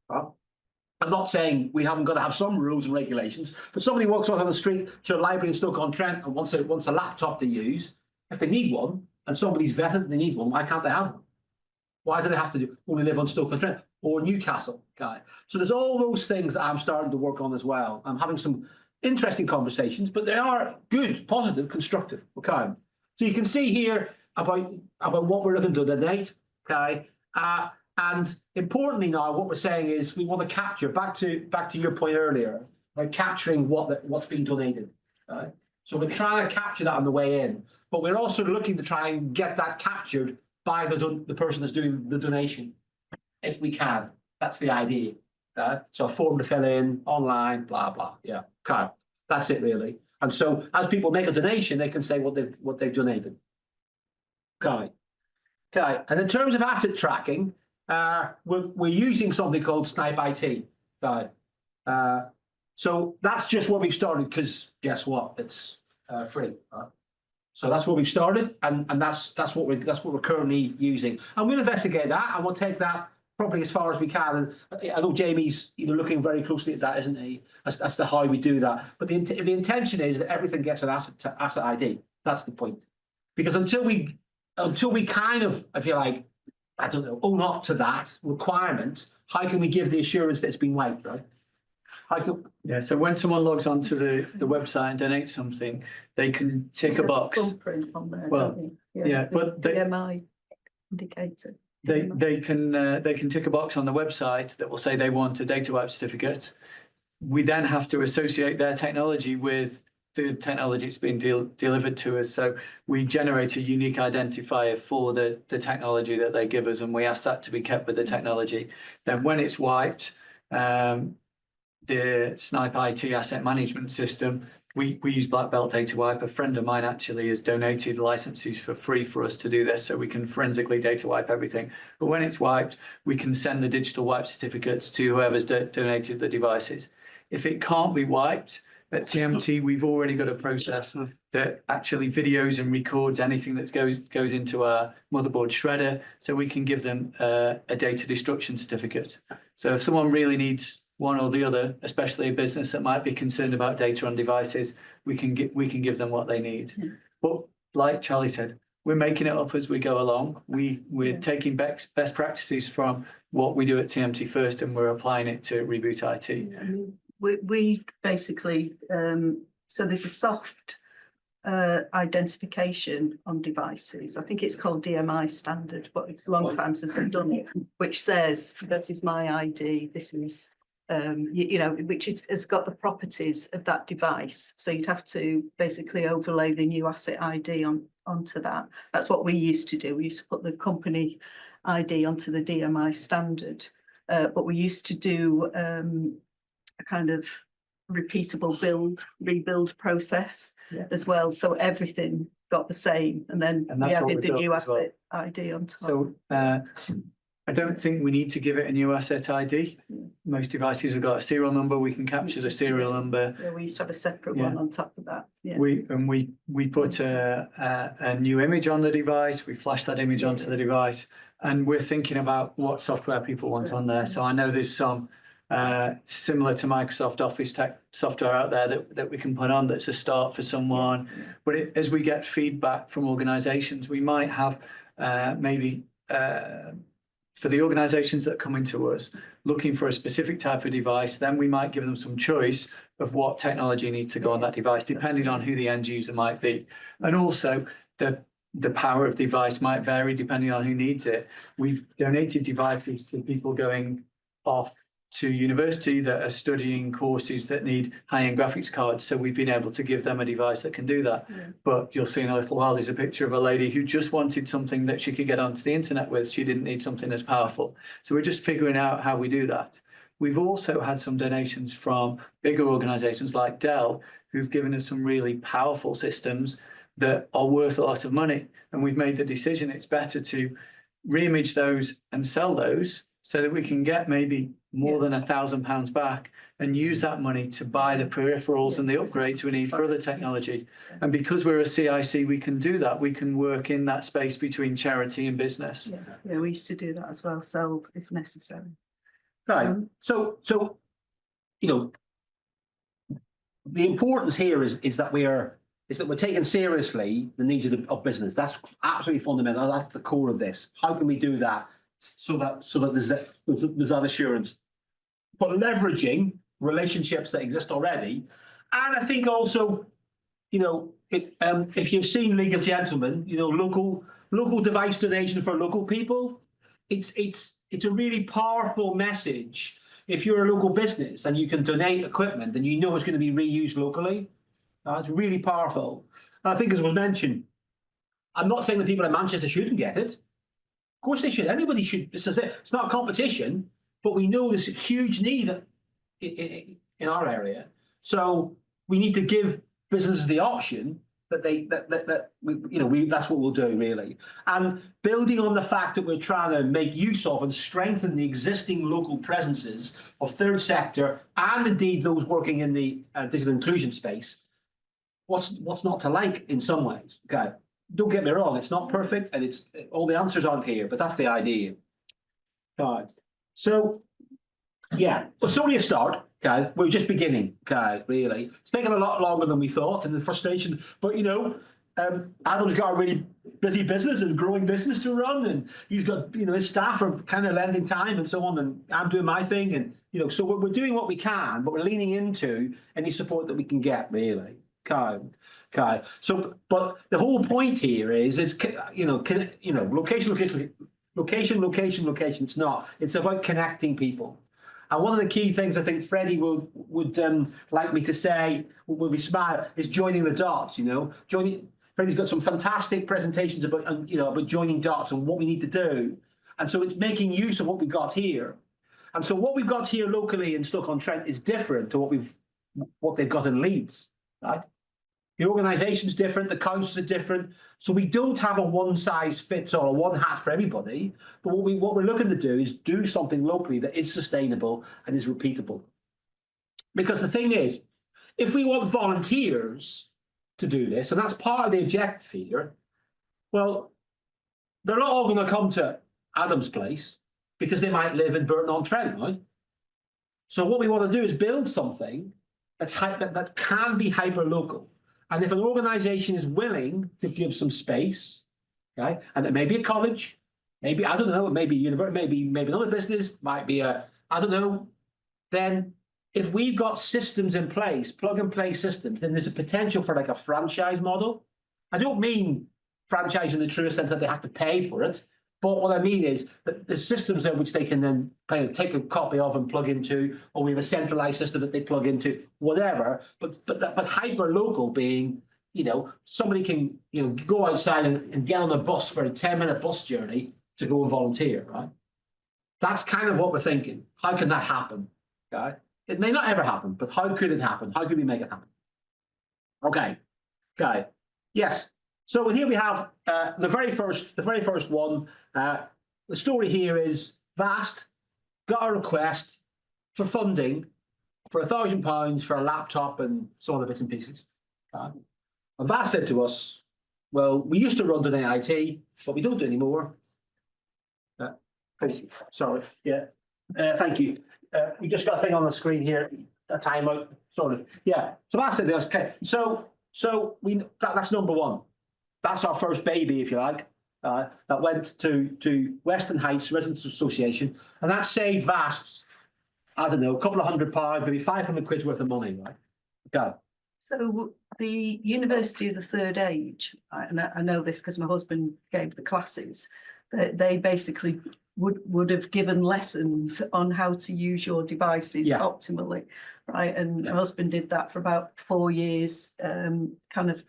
Right? I'm not saying we haven't got to have some rules and regulations, but somebody walks out on the street to a library in Stoke-on-Trent and wants a laptop to use. If they need one, and somebody's vetted they need one, why can't they have one? Why do they have to only live on Stoke-on-Trent or Newcastle, guy? So there's all those things that I'm starting to work on as well. I'm having some interesting conversations, but they are good, positive, constructive. Okay. So you can see here about what we're looking to donate. Okay. And importantly now, what we're saying is we want to capture back to your point earlier, by capturing what's being donated. Right? So we're trying to capture that on the way in, but we're also looking to try and get that captured by the person that's doing the donation, if we can. That's the idea. So a form to fill in online, blah blah. Yeah, okay, that's it really. And so as people make a donation, they can say what they've donated. Okay, okay. And in terms of asset tracking, we're using something called Snipe IT. So that's just where we've started, because guess what? It's free. Right? So that's where we've started, and that's what we're currently using. And we'll investigate that, and we'll take that probably as far as we can. And I know Jamie's looking very closely at that, isn't he? As to how we do that. But the intention is that everything gets an asset ID. That's the point. Because until we kind of, I feel like, I don't know, own up to that requirement, how can we give the assurance that it's been wiped, right? Yeah, so when someone logs onto the website and donates something, they can tick a box. Thumbprint on there, Well, don't you? yeah, but they DMI indicator. they can tick a box on the website that will say they want a data wipe certificate. We then have to associate their technology with the technology that's been delivered to us. So we generate a unique identifier for the technology that they give us, and we ask that to be kept with the technology. Then when it's wiped, the Snipe IT asset management system, we use Black Belt Data Wipe. A friend of mine actually has donated licenses for free for us to do this, so we can forensically data wipe everything. But when it's wiped, we can send the digital wipe certificates to whoever's donated the devices. If it can't be wiped, at TMT, we've already got a process that actually videos and records anything that goes into our motherboard shredder, so we can give them a data destruction certificate. So if someone really needs one or the other, especially a business that might be concerned about data on devices, we can give them what they need. Yeah. But like Charlie said, we're making it up as we go along. We're taking best practices from what we do at TMT First, and we're applying it to Reboot IT. Yeah, I mean, we basically, so there's a soft identification on devices. I think it's called DMI standard, but it's a long time since I've done it, which says that is my ID. This is, which has got the properties of that device. So you'd have to basically overlay the new asset ID onto that. That's what we used to do. We used to put the company ID onto the DMI standard, but we used to do a kind of repeatable rebuild process as well. So everything got the same, and then we added the new asset ID on top. So I don't think we need to give it a new asset ID. Most devices have got a serial number. We can capture the serial number. Yeah, we used to have a separate one on top of that. Yeah. We put a new image on the device. We flash that image onto the device, and we're thinking about what software people want on there. So I know there's some similar to Microsoft Office tech software out there that we can put on that's a start for someone. But as we get feedback from organizations, we might have maybe for the organizations that are coming to us looking for a specific type of device, then we might give them some choice of what technology needs to go on that device, depending on who the end user might be. And also the power of device might vary depending on who needs it. We've donated devices to people going off to university that are studying courses that need high-end graphics cards. So we've been able to give them a device that can do that. Yeah. But you'll see in a little while, there's a picture of a lady who just wanted something that she could get onto the internet with. She didn't need something as powerful. So we're just figuring out how we do that. We've also had some donations from bigger organizations like Dell, who've given us some really powerful systems, that are worth a lot of money. And we've made the decision it's better to re-image those and sell those so that we can get maybe more than £1,000 back and use that money to buy the peripherals and the upgrades we need for other technology. And because we're a CIC, we can do that. We can work in that space between charity and business. Yeah, we used to do that as well, sell if necessary. Okay, so you know, the importance here is that we're taking seriously the needs of business. That's absolutely fundamental. That's the core of this. How can we do that so that there's that assurance, but leveraging relationships that exist already, and I think also, you know, if you've seen League of Gentlemen, you know, local device donation for local people, it's a really powerful message. If you're a local business and you can donate equipment and you know it's going to be reused locally, it's really powerful. And I think, as was mentioned, I'm not saying that people in Manchester shouldn't get it. Of course they should. Anybody should. This is it. It's not a competition, but we know there's a huge need in our area. So we need to give businesses the option that that's what we'll do, really. And building on the fact that we're trying to make use of and strengthen the existing local presences of third sector and indeed those working in the digital inclusion space, what's not to like in some ways? Okay, don't get me wrong, it's not perfect and it's all the answers aren't here, but that's the idea. All right. So yeah, it's only a start. Okay, we're just beginning. Okay, really, it's taken a lot longer than we thought, and the frustration. But you know, Adam's got a really busy business and growing business to run, and he's got, you know, his staff are kind of lending time and so on, and I'm doing my thing, and you know, so we're doing what we can, but we're leaning into any support that we can get, really. Okay. So, but the whole point here is location. It's not. It's about connecting people. And one of the key things I think Freddie would like me to say when we smile is joining the dots. You know, Freddie's got some fantastic presentations about about joining dots and what we need to do. And so it's making use of what we've got here. And so what we've got here locally in Stoke-on-Trent is different to what they've got in Leeds, right? The organisation's different, the councils are different, so we don't have a one-size-fits-all, one hat for everybody. But what we're looking to do is do something locally that is sustainable and is repeatable. Because the thing is, if we want volunteers to do this, and that's part of the objective here, well, they're not all going to come to Adam's place because they might live in Burton-on-Trent, right? So what we want to do is build something that can be hyper-local. And if an organisation is willing to give some space, okay, and it may be a college, maybe, I don't know, it may be a university, maybe another business, might be I don't know, then if we've got systems in place, plug-and-play systems, then there's a potential for like a franchise model. I don't mean franchise in the truest sense that they have to pay for it, but what I mean is that there's systems there which they can then take a copy of and plug into, or we have a centralized system that they plug into, whatever. But hyper local being, you know, somebody can, you know, go outside and get on a bus for a 10-minute bus journey to go and volunteer, right? That's kind of what we're thinking. How can that happen? Okay, it may not ever happen, but how could it happen? How could we make it happen? Okay, yes. So here we have the very first one. The story here is Vast got a request for funding for £1,000 for a laptop and some other bits and pieces. And Vast said to us, well, we used to run to the IT, but we don't do anymore. Sorry, yeah, thank you. We just got a thing on the screen here, a timeout, sort of. Yeah, so Vast said to us, okay, so that's number one. That's our first baby, if you like, that went to Western Heights Residents Association, and that saved Vast's, I don't know, a couple of £100, maybe 500 quid's worth of money, right? Okay. So the University of the Third Age, and I know this because my husband gave the classes, they basically would have given lessons on how to use your devices optimally, right? And my husband did that for about 4 years, kind of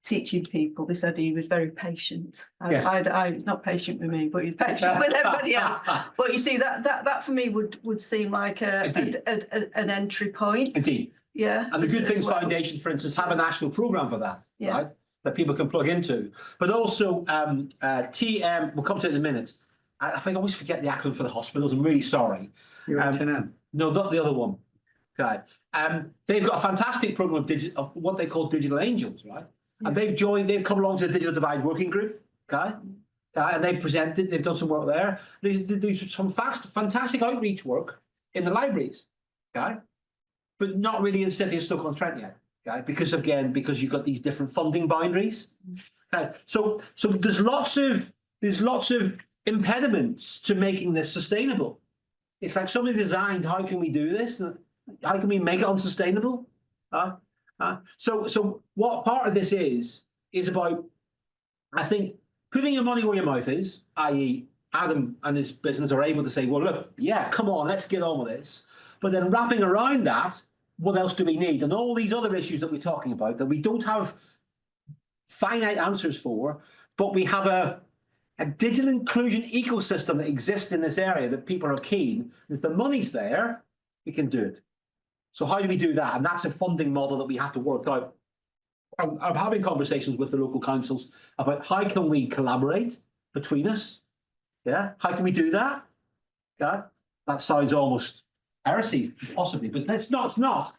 teaching people. They said he was very patient. He's not patient with me, but he's patient with everybody else. But you see, that for me would seem like an entry point. Indeed. Yeah. And the Good Things Foundation, for instance, have a national programme for that, right? that people can plug into, but also TM. We'll come to it in a minute. I think I always forget the acronym for the hospitals. I'm really sorry. UHNM. No, not the other one. Okay. They've got a fantastic program of what they call digital angels, right? And they've come along to the Digital Divide Working Group, okay? And they've presented, they've done some work there. They do some fantastic outreach work in the libraries, okay? But not really in the city of Stoke-on-Trent yet, okay? Because you've got these different funding boundaries. Okay, so there's lots of impediments to making this sustainable. It's like somebody designed, how can we do this? How can we make it unsustainable? So what part of this is about, I think, putting your money where your mouth is, i.e. Adam and his business are able to say, well, look, yeah, come on, let's get on with this. But then wrapping around that, what else do we need? And all these other issues that we're talking about that we don't have finite answers for, but we have a digital inclusion ecosystem that exists in this area that people are keen. If the money's there, we can do it. So how do we do that? And that's a funding model that we have to work out. I'm having conversations with the local councils about how can we collaborate between us? Yeah, how can we do that? Yeah, that sounds almost heresy, possibly, but it's not. It's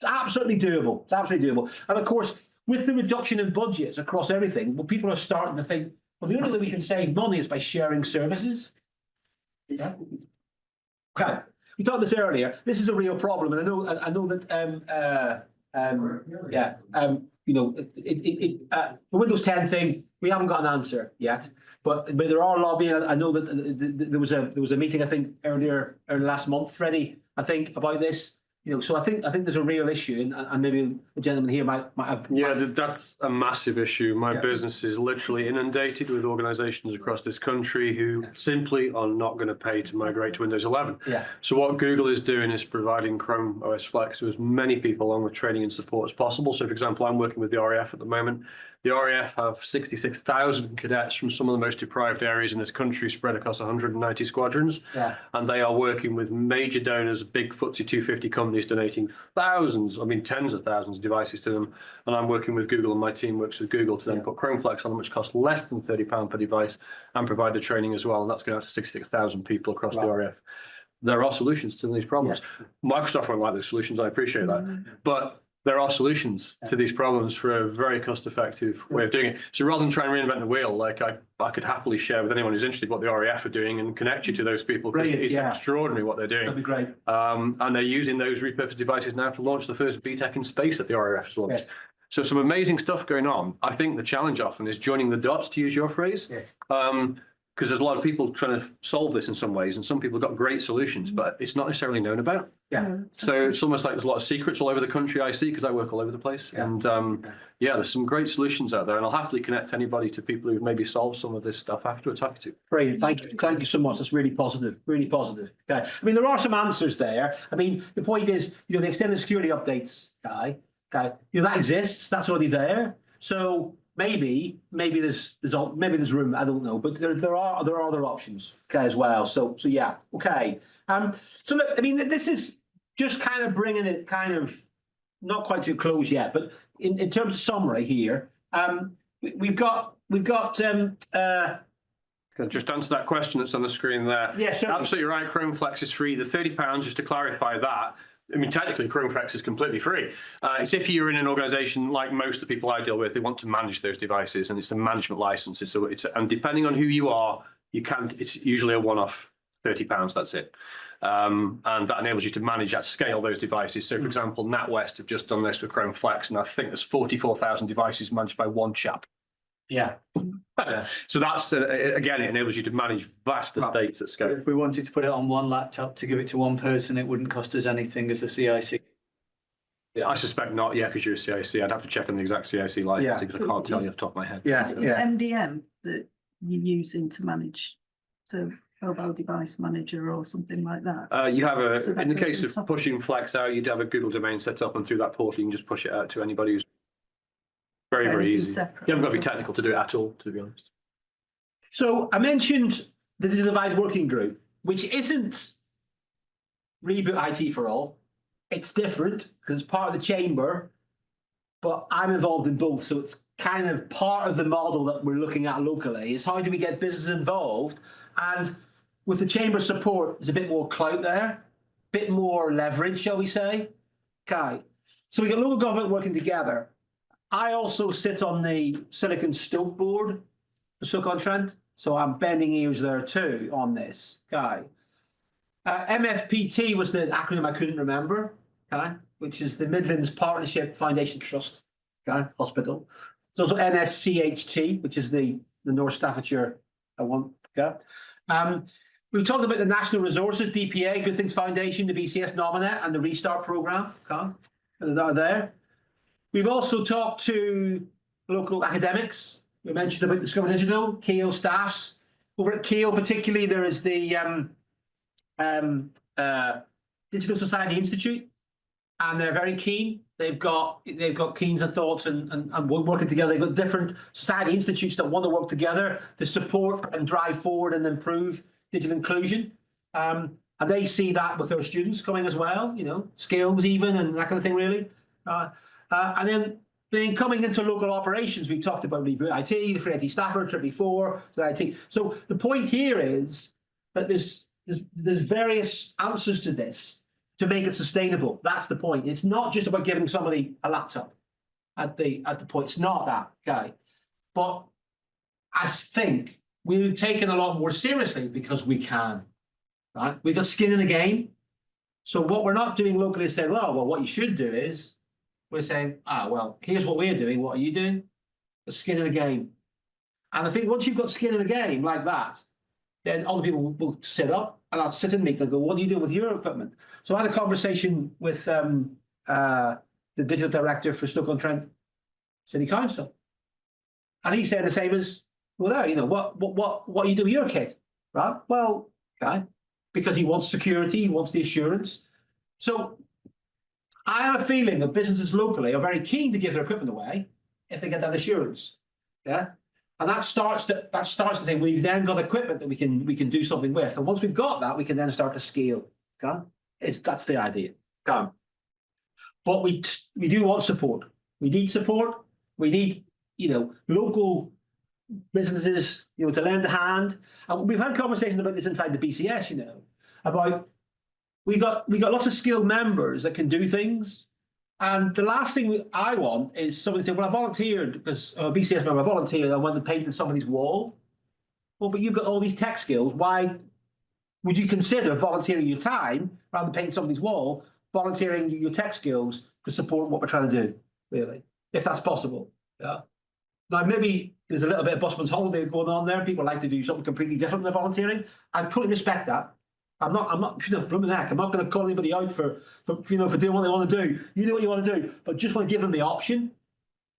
absolutely doable. It's absolutely doable. And of course, with the reduction in budgets across everything, well, people are starting to think, well, the only way we can save money is by sharing services. Yeah. Okay. We talked this earlier. This is a real problem, and I know that the Windows 10 thing, we haven't got an answer yet, but there are lobbying. I know that there was a meeting, I think, earlier last month, Freddie, I think, about this. So I think there's a real issue, and maybe the gentleman here might have. Yeah, that's a massive issue. My business is literally inundated with organisations across this country who simply are not going to pay to migrate to Windows 11. Yeah. So what Google is doing is providing Chrome OS Flex to as many people along with training and support as possible. So, for example, I'm working with the RAF at the moment. The RAF have 66,000 cadets from some of the most deprived areas in this country spread across 190 squadrons. Yeah. And they are working with major donors, big FTSE 250 companies donating tens of thousands of devices to them. And I'm working with Google, and my team works with Google to then put Chrome Flex on, which costs less than £30 per device, and provide the training as well. And that's going out to 66,000 people across the RAF. There are solutions to these problems. Microsoft won't like those solutions. I appreciate that. But there are solutions to these problems for a very cost-effective way of doing it. So rather than try and reinvent the wheel, like I could happily share with anyone who's interested what the RAF are doing and connect you to those people, because it's extraordinary what they're doing. That'd be great. And they're using those repurposed devices now to launch the first BTEC in space that the RAF has launched. Yes. So some amazing stuff going on. I think the challenge often is joining the dots, to use your phrase. Yes. Because there's a lot of people trying to solve this in some ways, and some people have got great solutions, but it's not necessarily known about. Yeah. So it's almost like there's a lot of secrets all over the country I see, because I work all over the place. Yeah. And there's some great solutions out there, and I'll happily connect anybody to people who maybe solve some of this stuff afterwards. Happy to. Brilliant. Thank you so much. That's really positive. Really positive. Okay. I mean, there are some answers there. I mean, the point is, the extended security updates guy. Okay. that exists. That's already there. So maybe there's room. I don't know, but there are other options, okay, as well. So yeah, okay. So look, I mean, this is just kind of bringing it kind of not quite to close yet, but in terms of summary here, we've got. Can I just answer that question that's on the screen there? Yeah, sure. Absolutely right. Chrome Flex is free. The £30, just to clarify that. I mean, technically, Chrome Flex is completely free. It's if you're in an organisation like most of the people I deal with, they want to manage those devices, and it's a management license. And depending on who you are, it's usually a one-off £30. That's it. And that enables you to manage at scale those devices. So, for example, NatWest have just done this with Chrome Flex, and I think there's 44,000 devices managed by one chap. Yeah. So that's again, it enables you to manage vast estates at scale. If we wanted to put it on one laptop to give it to one person, it wouldn't cost us anything as a CIC. Yeah, I suspect not. Yeah, because you're a CIC. I'd have to check on the exact CIC license, because I can't tell you off the top of my head. Is MDM that you're using to manage, so mobile device manager or something like that? You have in the case of pushing Flex out, you'd have a Google domain set up, and through that portal you can just push it out to anybody who's very easy. Separate. You haven't got to be technical to do it at all, to be honest. So I mentioned the Digital Divide Working Group, which isn't Reboot IT For All. It's different because it's part of the chamber, but I'm involved in both. So it's kind of part of the model that we're looking at locally is how do we get business involved? And with the chamber support, there's a bit more clout there, bit more leverage, shall we say? Okay. So we got local government working together. I also sit on the Silicon Stoke board for Stoke-on-Trent, so I'm bending ears there too on this. Okay. MFPT was the acronym I couldn't remember, okay, which is the Midlands Partnership Foundation Trust, okay, hospital. There's also NSCHT, which is the North Staffordshire one. Okay. We've talked about the National Resources, DPA, Good Things Foundation, the BCS Nominate, and the Restart Programme. Okay, and they're there. We've also talked to local academics. We mentioned about Discover Digital, Keele staffs. Over at Keele, particularly, there is the Digital Society Institute, and they're very keen. They've got keens and thoughts and working together. They've got different society institutes that want to work together to support and drive forward and improve digital inclusion. And they see that with their students coming as well, you know, skills even and that kind of thing, really. And then coming into local operations, we talked about Reboot IT, the Free IT Staffordshire before, the IT. So the point here is that there's various answers to this to make it sustainable. That's the point. It's not just about giving somebody a laptop at the point. It's not that, okay? But I think we've taken a lot more seriously because we can, right? We've got skin in the game. So what we're not doing locally is saying, well, what you should do is we're saying, well, here's what we're doing. What are you doing? The skin in the game. And I think once you've got skin in the game like that, then other people will sit up and I'll sit and meet them and go, what do you do with your equipment? So I had a conversation with the digital director for Stoke-on-Trent City Council. And he said the same as, well, there, you know, what you do with your kit, right? Well, okay, because he wants security, he wants the assurance. So I have a feeling that businesses locally are very keen to give their equipment away if they get that assurance, yeah? And that starts to say we've then got equipment that we can do something with, and once we've got that, we can then start to scale. Okay, that's the idea. Okay, but we do want support. We need support. We need local businesses to lend a hand. And we've had conversations about this inside the BCS. About we got lots of skilled members that can do things. And the last thing I want is somebody to say, well, I volunteered because a BCS member volunteered, I went and painted somebody's wall. Well, but you've got all these tech skills. Why would you consider volunteering your time rather than painting somebody's wall, volunteering your tech skills to support what we're trying to do, really, if that's possible? Yeah. Now, maybe there's a little bit of busman's holiday going on there. People like to do something completely different than volunteering. I totally respect that. I'm not blooming heck. I'm not going to call anybody out for doing what they want to do. You do what you want to do, but just want to give them the option.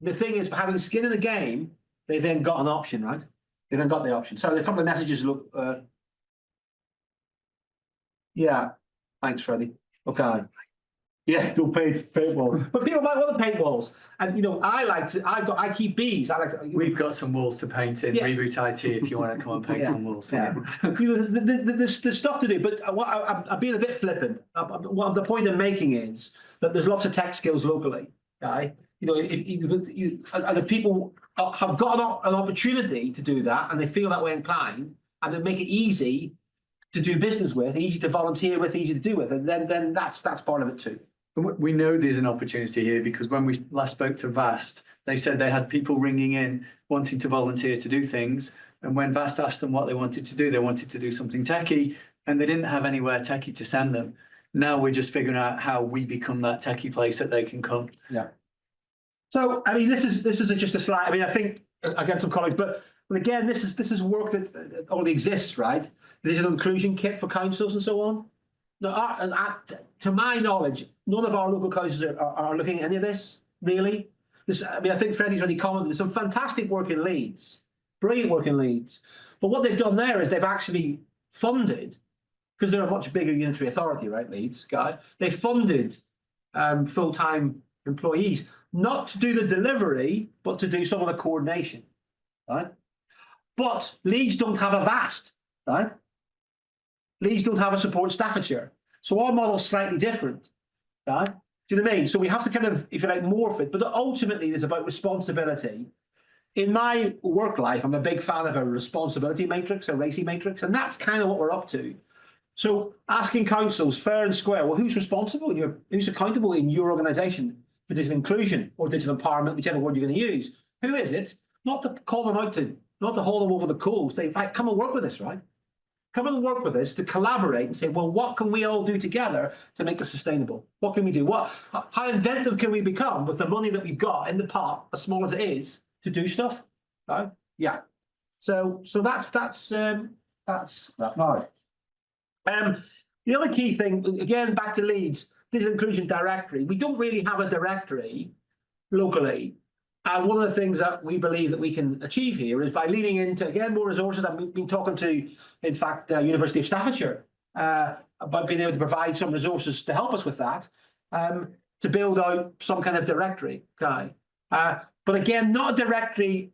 The thing is, by having skin in the game, they then got an option, right? They then got the option. So a couple of messages look. Yeah, thanks, Freddie. Okay. Yeah, don't paint walls, but people might want to paint walls, and I keep bees. We've got some walls to paint in Reboot IT if you want to come and paint some walls. Yeah, there's stuff to do, but I'm being a bit flippant. The point I'm making is that there's lots of tech skills locally. Okay, and the people have got an opportunity to do that, and they feel that way inclined, and they make it easy to do business with, easy to volunteer with, easy to do with, and then that's part of it too. We know there's an opportunity here because when we last spoke to VAST, they said they had people ringing in wanting to volunteer to do things. And when VAST asked them what they wanted to do, they wanted to do something techie and they didn't have anywhere techie to send them. Now we're just figuring out how we become that techie place that they can come. Yeah. So, I mean, this is just a slide. I mean, I think, again, some colleagues, but again, this is work that already exists, right? The digital inclusion kit for councils and so on. Now, to my knowledge, none of our local councils are looking at any of this, really. I think Freddie's already commented, there's some fantastic work in Leeds, brilliant work in Leeds. But what they've done there is they've actually funded, because they're a much bigger unitary authority, right, Leeds, guy? They funded full-time employees, not to do the delivery, but to do some of the coordination, right? But Leeds don't have a VAST, right? Leeds don't have a support Staffordshire. So our model's slightly different, right? Do you know what I mean? So we have to kind of, if you like, morph it, but ultimately it's about responsibility. In my work life, I'm a big fan of a responsibility matrix, a RACI matrix, and that's kind of what we're up to. So asking councils fair and square, well, who's responsible? Who's accountable in your organisation for digital inclusion or digital empowerment, whichever word you're going to use? Who is it? Not to call them out to, not to haul them over the coals. Say, in fact, come and work with us, right? Come and work with us to collaborate and say, well, what can we all do together to make it sustainable? What can we do? How inventive can we become with the money that we've got in the pot, as small as it is, to do stuff? Right? Yeah. So that's that. Right. The other key thing, again, back to Leeds, digital inclusion directory. We don't really have a directory locally. And one of the things that we believe that we can achieve here is by leaning into, again, more resources. I've been talking to, in fact, University of Staffordshire about being able to provide some resources to help us with that, to build out some kind of directory. Okay. But again, not a directory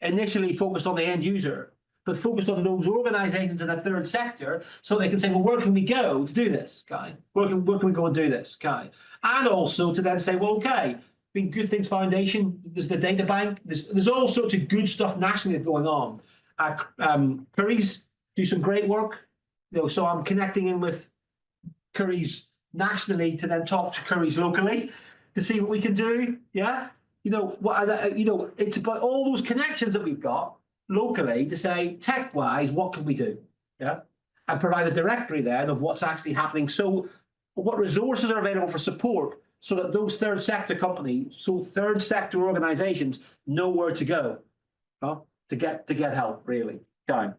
initially focused on the end user, but focused on those organisations in the third sector, so they can say, well, where can we go to do this, okay? Where can we go and do this, okay? And also to then say, well, okay, being Good Things Foundation, there's the data bank, there's all sorts of good stuff nationally going on. Currys do some great work, so I'm connecting in with Currys nationally to then talk to Currys locally to see what we can do. Yeah, it's about all those connections that we've got locally to say, tech-wise, what can we do? Yeah, and provide a directory then of what's actually happening. So, what resources are available for support, so that those third sector companies, so third sector organisations know where to go, to get help, really. Okay.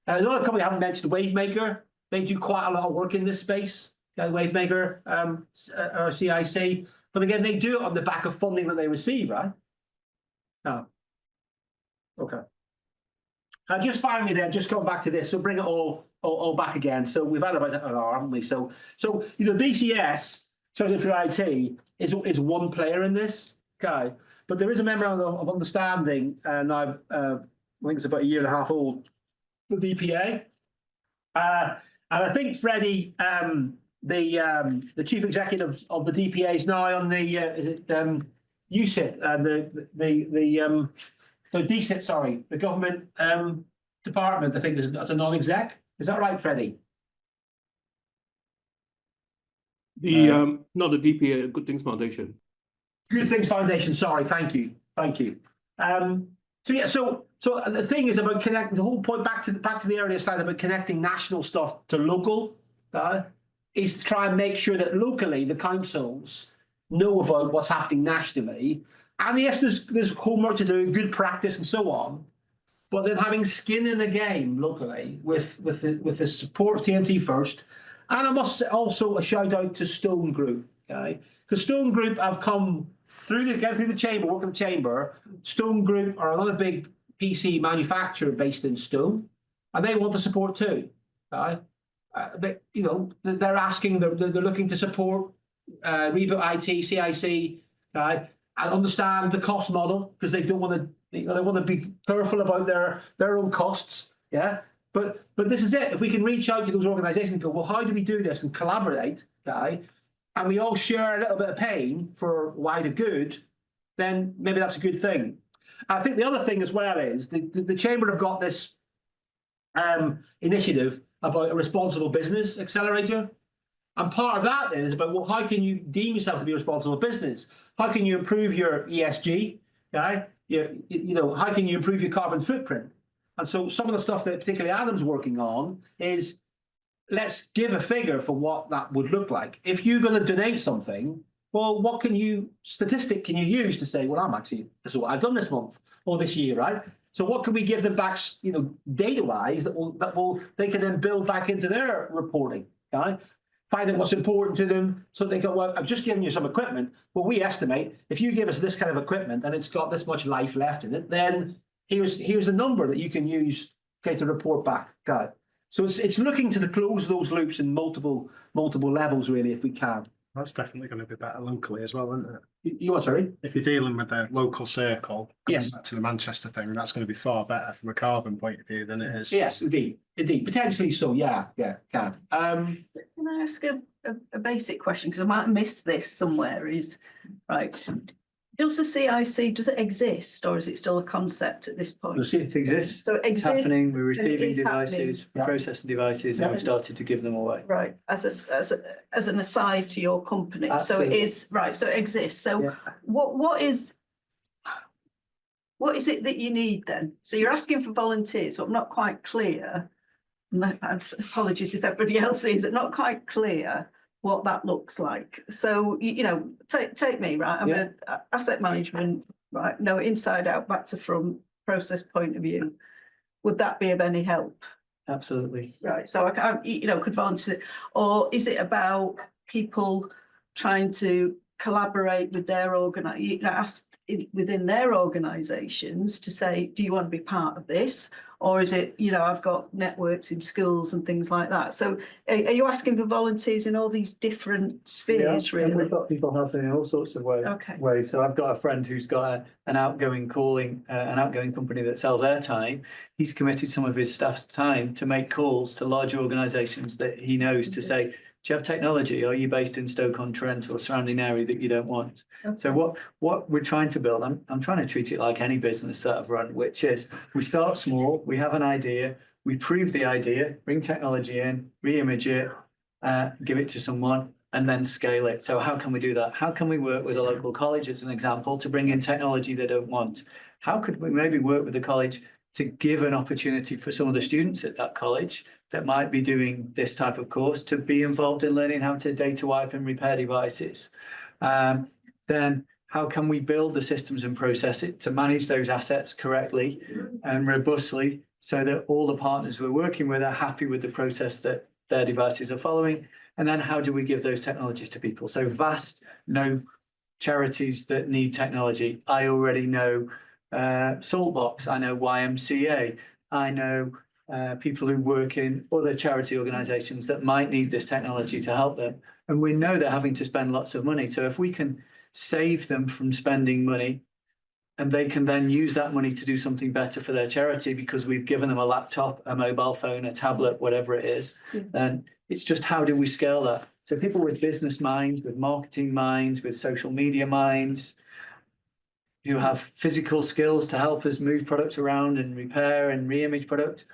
There's another company I haven't mentioned, Wavemaker. They do quite a lot of work in this space. Wavemaker, or CIC, but again, they do it on the back of funding that they receive, right? Oh. Okay. Just finally, then, just going back to this, so bring it all back again. So we've had about an hour, haven't we? So BCS. So for IT is one player in this, okay? But there is a memorandum of understanding, and I think it's about a year and a half old, the DPA. And I think Freddie, the chief executive of the DPA is now on the is it UCIT and the DCIT, sorry, the government department. I think that's a non-exec. Is that right, Freddie? Not the DPA, Good Things Foundation. Good Things Foundation. Sorry, thank you. So yeah, so the thing is about connecting. The whole point back to the earlier slide about connecting national stuff to local, is to try and make sure that locally the councils know about what's happening nationally. And yes, there's homework to do, good practice, and so on. But then having skin in the game locally with the support of TNT First. And I must also a shout out to Stone Group, okay? Because Stone Group have come through the chamber, work in the chamber. Stone Group are another big PC manufacturer based in Stone, and they want to support too. They're asking, they're looking to support Reboot IT, CIC, and understand the cost model, because they don't want to. They want to be careful about their own costs. Yeah. But this is it. If we can reach out to those organisations and go, well, how do we do this and collaborate, okay? And we all share a little bit of pain for wider good, then maybe that's a good thing. I think the other thing as well is the Chamber have got this initiative about a responsible business accelerator. And part of that is about, well, how can you deem yourself to be a responsible business? How can you improve your ESG? Okay? How can you improve your carbon footprint? And so some of the stuff that particularly Adam's working on is, let's give a figure for what that would look like. If you're going to donate something, well, what statistic can you use to say, well, this is what I've done this month or this year, right? So what can we give them back, data-wise they can then build back into their reporting, okay? Find out what's important to them, so they go, well, I've just given you some equipment. Well, we estimate if you give us this kind of equipment and it's got this much life left in it, then here's a number that you can use, okay, to report back. Okay. So it's looking to close those loops in multiple levels, really, if we can. That's definitely going to be better locally as well, isn't it? You what, sorry? If you're dealing with a local circle, Yes. back to the Manchester thing, that's going to be far better from a carbon point of view than it is. Yes, indeed, potentially so, yeah, can. Can I ask a basic question, because I might have missed this somewhere, is, right, does the CIC, does it exist, or is it still a concept at this point? It exists. So it It's exists. happening. We're and it receiving is devices, Yeah. processing devices, and Yeah. we've started to give them away. Right, as an aside to your company, so it Absolutely. is, right, so it exists, so Yeah. what is it that you need then? So you're asking for volunteers, so I'm not quite clear. Apologies if everybody else is, not quite clear what that looks like. So, you know, take me, right, I'm Yeah. a asset management, right, no, inside out, back to front, process point of view. Would that be of any help? Absolutely. Right, so I can't, you know, could volunteer, or is it about people trying to collaborate with their within their organisations to say, do you want to be part of this? Or is it, you know, I've got networks in schools and things like that. So are you asking for volunteers in all these different spheres, And we've really? got people helping in all sorts of ways. Okay. So I've got a friend who's got an outgoing company that sells airtime. He's committed some of his staff's time to make calls to large organisations that he knows to say, do you have technology? Are you based in Stoke-on-Trent or surrounding area that you don't want? Okay. So what we're trying to build, I'm trying to treat it like any business that I've run, which is we start small, we have an idea, we prove the idea, bring technology in, re-image it, give it to someone, and then scale it. So how can we do that? How can we work with a local college, as an example, to bring in technology they don't want? How could we maybe work with the college to give an opportunity for some of the students at that college that might be doing this type of course to be involved in learning how to data wipe and repair devices? Then how can we build the systems and process it to manage those assets correctly and robustly so that all the partners we're working with are happy with the process that their devices are following? And then how do we give those technologies to people? So VAST know charities that need technology. I already know Saltbox, I know YMCA, I know people who work in other charity organisations that might need this technology to help them. And we know they're having to spend lots of money. So if we can save them from spending money and they can then use that money to do something better for their charity because we've given them a laptop, a mobile phone, a tablet, whatever it is, then it's just how do we scale that? So people with business minds, with marketing minds, with social media minds, who have physical skills to help us move product around and repair and re-image product,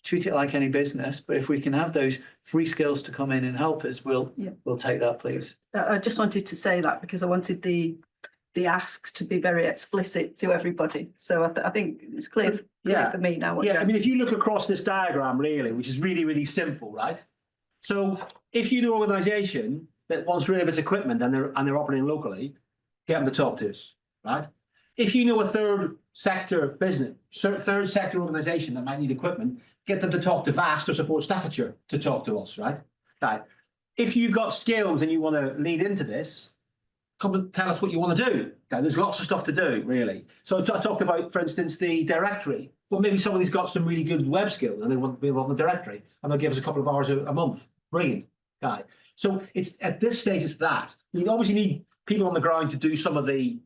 treat it like any business. But if we can have those free skills to come in and help us, we'll take that, please. I just wanted to say that because I wanted the asks to be very explicit to everybody. So I think it's clear for me now. Yeah, I mean, if you look across this diagram, really, which is really, really simple, right? So if you're an organisation that wants rid of its equipment and they're operating locally, get them to talk to us, right? If you know a third sector business, third sector organisation that might need equipment, get them to talk to VAST or Support Staffordshire to talk to us, right? Right. If you've got skills and you want to lead into this, come and tell us what you want to do. Okay, there's lots of stuff to do, really. So I talked about, for instance, the directory. Well, maybe somebody's got some really good web skills and they want to be involved in the directory, and they'll give us a couple of hours a month. Brilliant, guy. So it's at this stage, it's that. You obviously need people on the ground to do some of the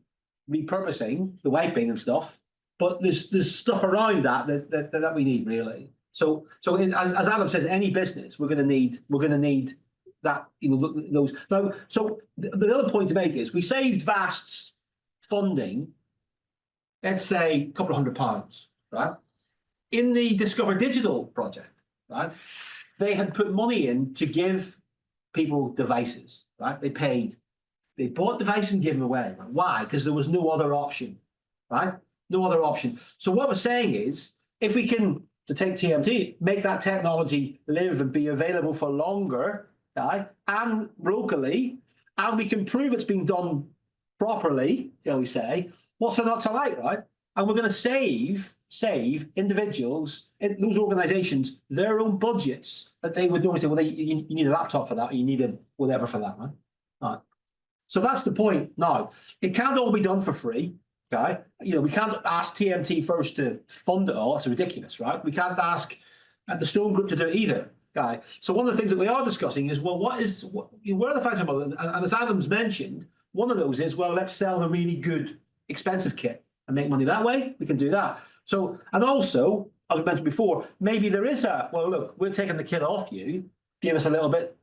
repurposing, the wiping and stuff, but there's stuff around that we need, really. So as Adam says, any business we're going to need that, you know, those. Now, so the other point to make is we saved VAST's funding, let's say a couple of £100, right? In the Discover Digital project, right? They had put money in to give people devices, right? They bought devices and gave them away. Right? Why? Because there was no other option, right? No other option. So what we're saying is, if we can, to take TMT, make that technology live and be available for longer, right? And locally, and we can prove it's being done properly, shall we say, what's there not to like, right? And we're going to save individuals in those organisations their own budgets that they would normally say, well, you need a laptop for that, or you need a whatever for that, right? Right. So that's the point. Now, it can't all be done for free, okay? You know, we can't ask TMT first to fund it all. That's ridiculous, right? We can't ask the Stone Group to do it either. Okay. So one of the things that we are discussing is, well, what are the factors about it? And as Adam's mentioned, one of those is, well, let's sell the really good, expensive kit and make money that way. We can do that. So, and also, as I mentioned before, maybe there is well, look, we're taking the kit off you. Give us a little bit,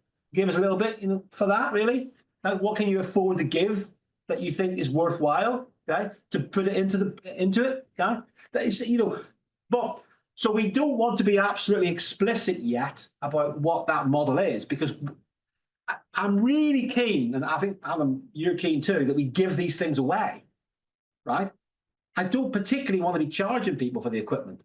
for that, really. And what can you afford to give that you think is worthwhile, okay, to put it into it, okay? That is, but so we don't want to be absolutely explicit yet about what that model is, because I'm really keen, and I think, Adam, you're keen too, that we give these things away, right? I don't particularly want to be charging people for the equipment.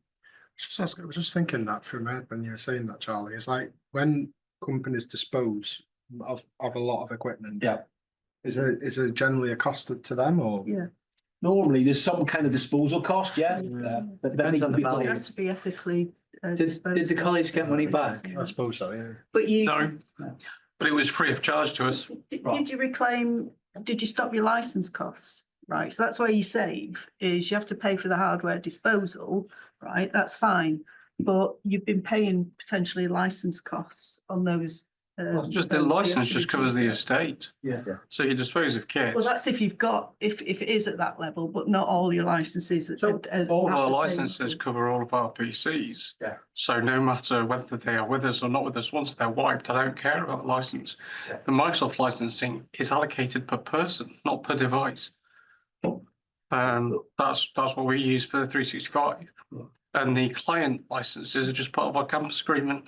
I was just thinking that from Ed when you were saying that, Charlie. It's like when companies dispose of a lot of equipment. Yeah. Is there generally a cost to them, or? Yeah. Normally, there's some kind of disposal cost, yeah. But that needs Depends on to the be value. It thought. has to be ethically Did disposed the of. college get money back? I suppose so, yeah. But you, No, but it was free of charge to us. did you reclaim, did you stop your license costs? Right, so that's where you save, is you have to pay for the hardware disposal, right? That's fine. But you've been paying potentially license costs on those. Well, just the those license just covers the CFDs. estate. Yeah. So you dispose of kit. Well, that's if you've got, if it is at that level, but not all your licenses. So All of at our the same licenses level. cover all of our PCs. Yeah. So no matter whether they are with us or not with us, once they're wiped, I don't care about the license. Yeah. The Microsoft licensing is allocated per person, not per device. That's what we use for the 365. And the client licenses are just part of our campus agreement.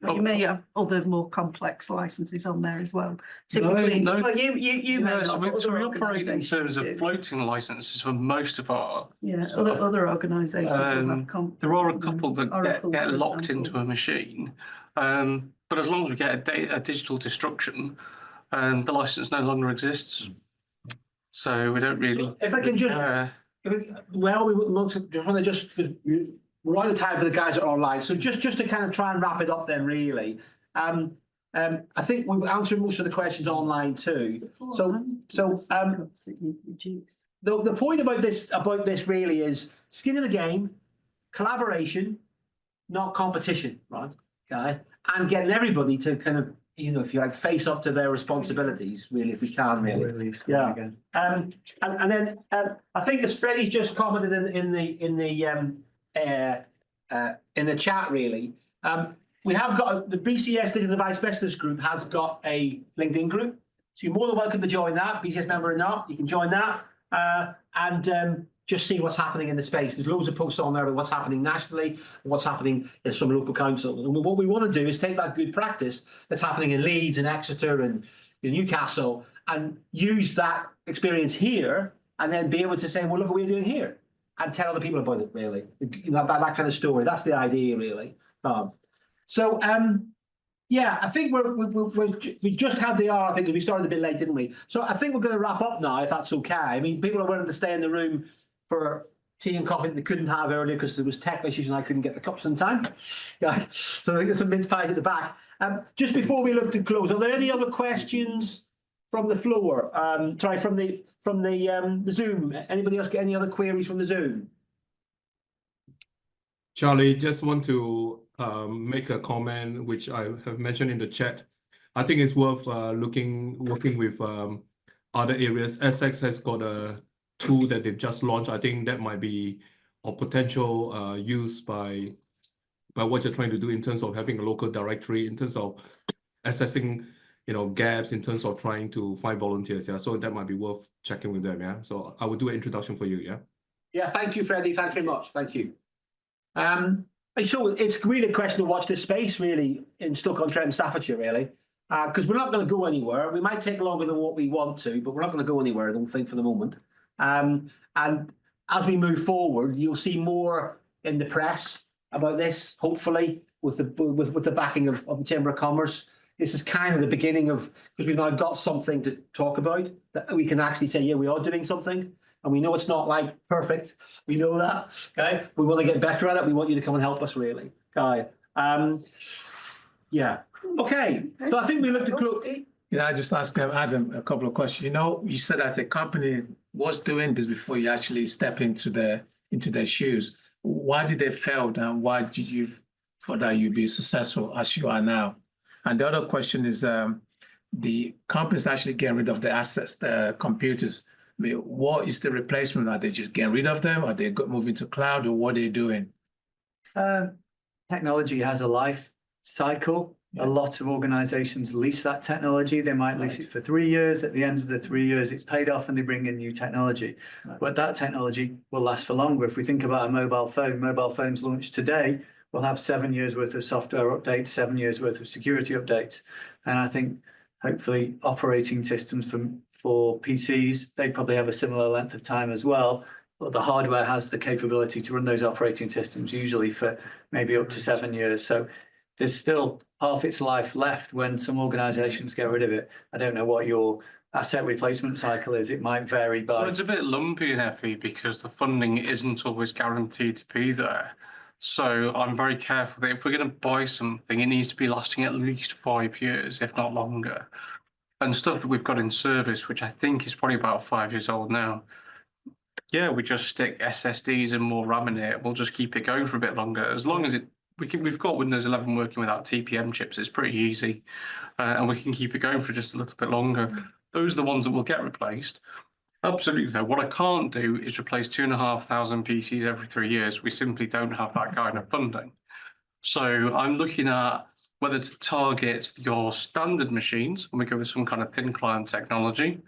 But you may have other more complex licenses on there as well. Typically, no. well, you may No, so not, we, but so other we operate in terms organisations of do. floating licenses for most of our. Yeah, other organisations. will have There are a couple that Oracle, get for locked example. into a machine. But as long as we get a digital destruction, the license no longer exists. So we don't really. If I can just, care. well, we want to just want to we're out of time for the guys that are online. So just to kind of try and wrap it up then, really. I think we've answered most of the questions online too. So the point about this really is skin in the game, collaboration, not competition, right? Okay, and getting everybody to kind of, if you like, face up to their responsibilities, really, if we can, really. Yeah. And then I think as Freddie's just commented in the chat, really, we have got the BCS Digital Device Specialist Group has got a LinkedIn group, so you're more than welcome to join that. BCS member or not, you can join that and just see what's happening in the space. There's loads of posts on there about what's happening nationally, what's happening in some local councils. And what we want to do is take that good practice that's happening in Leeds and Exeter and in Newcastle and use that experience here and then be able to say, well, look what we're doing here and tell other people about it, really. That kind of story. That's the idea, really. Yeah, I think we just had the hour. I think we started a bit late, didn't we? So I think we're going to wrap up now, if that's okay. I mean, people are willing to stay in the room for tea and coffee that they couldn't have earlier because there was tech issues and I couldn't get the cups in time. Yeah, so I think there's some mince pies at the back. Just before we look to close, are there any other questions from the floor? Sorry, from the Zoom. Anybody else get any other queries from the Zoom? Charlie, just want to make a comment, which I have mentioned in the chat. I think it's worth working with other areas. Essex has got a tool that they've just launched. I think that might be of potential use by what you're trying to do in terms of having a local directory, in terms of assessing, gaps, in terms of trying to find volunteers. Yeah, so that might be worth checking with them. Yeah, so I will do an introduction for you. Yeah. Yeah. Thank you, Freddie. Thanks very much. Thank you. So it's really a question to watch this space, really, in Stoke-on-Trent and Staffordshire, really, because we're not going to go anywhere. We might take longer than what we want to, but we're not going to go anywhere, I don't think, for the moment. And as we move forward, you'll see more in the press about this, hopefully, with the backing of the Chamber of Commerce. This is kind of the beginning of, because we've now got something to talk about, that we can actually say, yeah, we are doing something. And we know it's not like perfect. We know that. Okay. We want to get better at it. We want you to come and help us, really. Okay. Yeah. Okay. So I think we looked at close. I just ask Adam a couple of questions. You said that the company was doing this before you actually step into their shoes. Why did they fail, and why did you for that you be successful as you are now? And the other question is, the companies actually getting rid of the assets, the computers. I mean, what is the replacement? Are they just getting rid of them? Are they moving to cloud, or what are they doing? Technology has a life cycle. Yeah. A lot of organizations lease that technology. They might lease it for 3 years. At the end of the 3 years, it's paid off and they bring in new technology. But that technology will last for longer. If we think about a mobile phones launched today will have 7 years worth of software updates, 7 years worth of security updates. And I think hopefully operating systems for PCs, they probably have a similar length of time as well. But the hardware has the capability to run those operating systems usually for maybe up to 7 years. So there's still half its life left when some organizations get rid of it. I don't know what your asset replacement cycle is. It might vary by. Well, it's a bit lumpy in FE because the funding isn't always guaranteed to be there. So I'm very careful that if we're going to buy something, it needs to be lasting at least 5 years, if not longer. And stuff that we've got in service, which I think is probably about 5 years old now. Yeah, we just stick SSDs and more RAM in it. We'll just keep it going for a bit longer. As long as we've got Windows 11 working without TPM chips. It's pretty easy, and we can keep it going for just a little bit longer. Those are the ones that will get replaced. Absolutely, though. What I can't do is replace 2,500 PCs every 3 years. We simply don't have that kind of funding. So I'm looking at whether to target your standard machines and we go with some kind of thin client technology,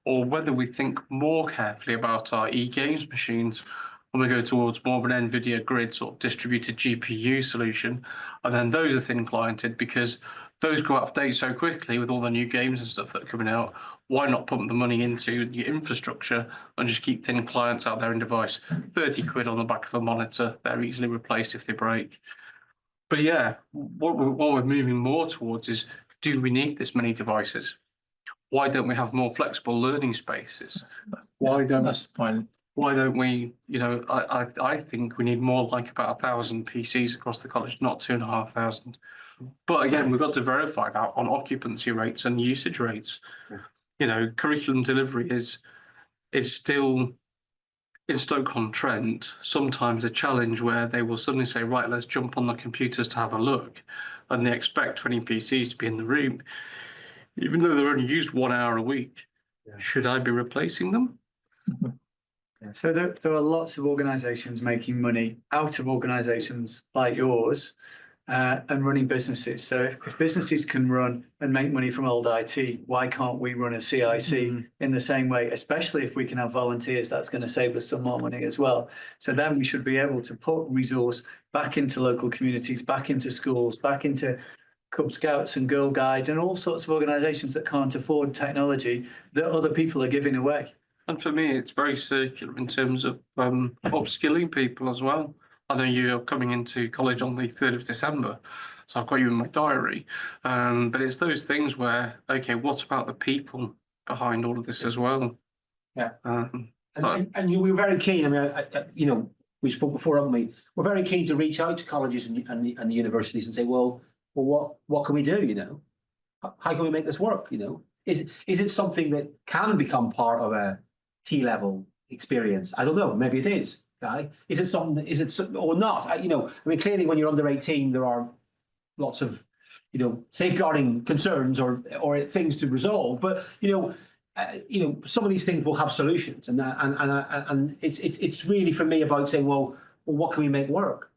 or whether we think more carefully about our e-games machines and we go towards more of an NVIDIA grid sort of distributed GPU solution. And then those are thin cliented because those go out of date so quickly with all the new games and stuff that are coming out. Why not pump the money into your infrastructure and just keep thin clients out there in device? 30 quid on the back of a monitor, they're easily replaced if they break. But yeah, what we're moving more towards is, do we need this many devices? Why don't we have more flexible learning spaces? That's the point. Why don't we, I think we need more like about 1,000 PCs across the college, not 2,500. But again, we've got to verify that on occupancy rates and usage rates. Curriculum delivery is still in Stoke-on-Trent, sometimes a challenge where they will suddenly say, right, let's jump on the computers to have a look. And they expect 20 PCs to be in the room, even though they're only used 1 hour a week. Yeah. Should I be replacing them? So there are lots of organizations making money out of organizations like yours and running businesses. So if businesses can run and make money from old IT, why can't we run a CIC in the same way, especially if we can have volunteers? That's going to save us some more money as well. So then we should be able to put resource back into local communities, back into schools, back into Cub Scouts and Girl Guides and all sorts of organizations that can't afford technology that other people are giving away. And for me, it's very circular in terms of upskilling people as well. I know you're coming into college on the 3rd of December, so I've got you in my diary. But it's those things where, okay, what about the people behind all of this as well? Yeah. And you were very keen. I mean, we spoke before, haven't we? We're very keen to reach out to colleges and the universities and say, well, what can we do? How can we make this work? Is it something that can become part of a T-level experience? I don't know. Maybe it is. Okay? Is it something? Is it or not? I mean, clearly, when you're under 18, there are lots of safeguarding concerns or things to resolve. But some of these things will have solutions, and it's really for me about saying, well, what can we make work?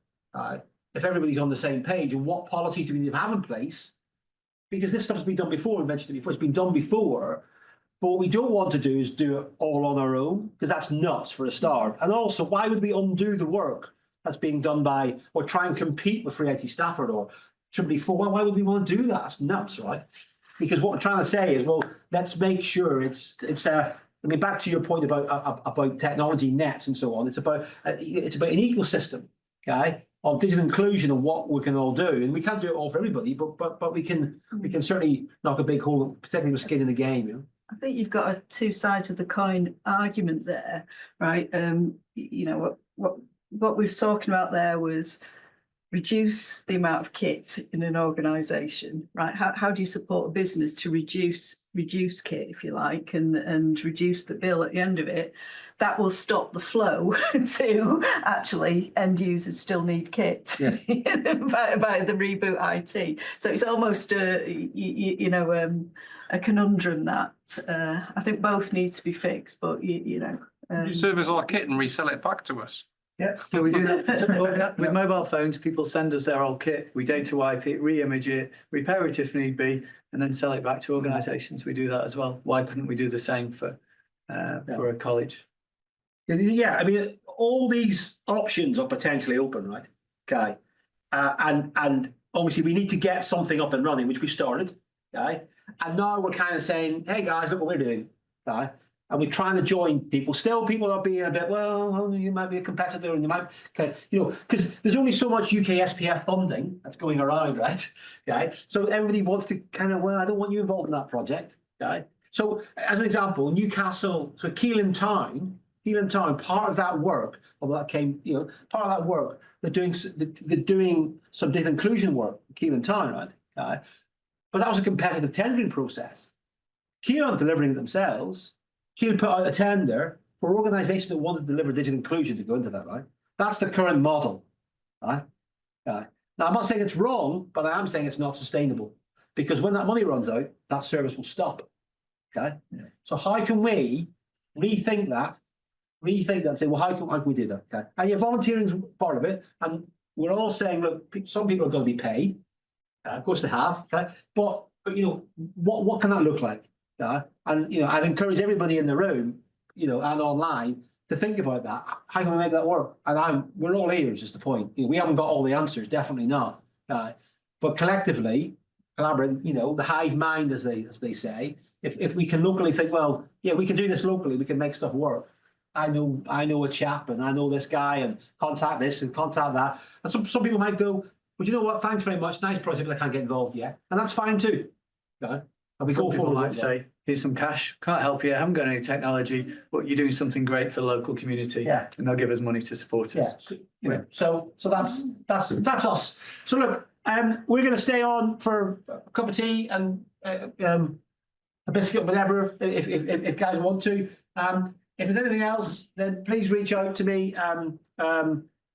If everybody's on the same page, and what policies do we need to have in place? Because this stuff's been done before. We mentioned it before. It's been done before. But what we don't want to do is do it all on our own, because that's nuts for a start. And also, why would we undo the work that's being done by, or try and compete with Free IT Stafford or Trinity 4? Why would we want to do that? That's nuts, right? Because what we're trying to say is, well, let's make sure it's back to your point about technology nets and so on. It's about an ecosystem, okay, of digital inclusion and what we can all do. And we can't do it all for everybody, but we can certainly knock a big hole, particularly with skin in the game. I think you've got a two sides of the coin argument there, right? What we've talking about there was reduce the amount of kit in an organisation, right? How do you support a business to reduce kit, if you like, and reduce the bill at the end of it? That will stop the flow to actually end users still need kit by the Reboot IT. So it's almost a conundrum that I think both need to be fixed, but You service our kit and resell it back to us. Yeah, so we do that with mobile phones. People send us their old kit, we data wipe it, re-image it, repair it if need be, and then sell it back to organisations. We do that as well. Why couldn't we do the same for a college? Yeah, I mean, all these options are potentially open, right? Okay, and obviously we need to get something up and running, which we started. Okay, and now we're kind of saying, hey guys, look what we're doing. Okay. And we're trying to join people. Still, people are being a bit, well, you might be a competitor, and you might, okay, because there's only so much UK SPF funding that's going around, right? Okay, so everybody wants to kind of, well, I don't want you involved in that project. Okay, so as an example, Newcastle, so Keelan Town, part of that work, although that came, part of that work, they're doing some data inclusion work, Keelan Town, right? Okay, but that was a competitive tendering process. Keelan aren't delivering it themselves. Keelan put out a tender for organisations that want to deliver digital inclusion to go into that, right? That's the current model, right? Now, I'm not saying it's wrong, but I am saying it's not sustainable, because when that money runs out, that service will stop, okay? Yeah. So how can we rethink that and say, well, how can we do that, okay? And yeah, volunteering is part of it, and we're all saying, look, some people are going to be paid, of course they have, okay? But what can that look like? And I'd encourage everybody in the room, and online, to think about that. How can we make that work? And we're all ears, is the point. We haven't got all the answers, definitely not. But collectively, collaborate. The hive mind, as they say. If we can locally think, well, yeah, we can do this locally. We can make stuff work. I know a chap, and I know this guy, and contact this and contact that. And some people might go, well, you know what? Thanks very much. Nice project, but I can't get involved yet, and that's fine too. Okay? And we go forward. Might say, here's some cash, can't help you, I haven't got any technology, but you're doing something great for the local community. Yeah. And they'll give us money to support us. Yeah. So that's us. So look, we're going to stay on for a cup of tea and a biscuit, whatever, if guys want to. If there's anything else, then please reach out to me,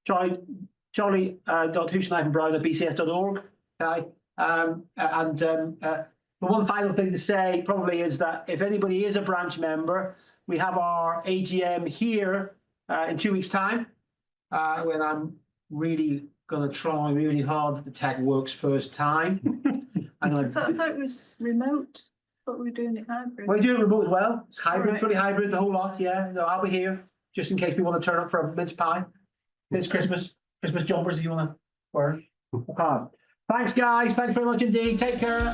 Charlie.Hughesmith@bcs.org. Okay. The one final thing to say probably is that if anybody is a branch member, we have our AGM here in 2 weeks' time, when I'm really going to try really hard that the tech works first time. I thought it was remote. I thought we were doing it hybrid. We're doing remote as well. It's hybrid, Right. fully hybrid, the whole lot. Yeah, no, I'll be here just in case we want to turn up for a mince pie. It's Christmas jumpers if you want to wear. Okay. Thanks, guys. Thanks very much indeed. Take care.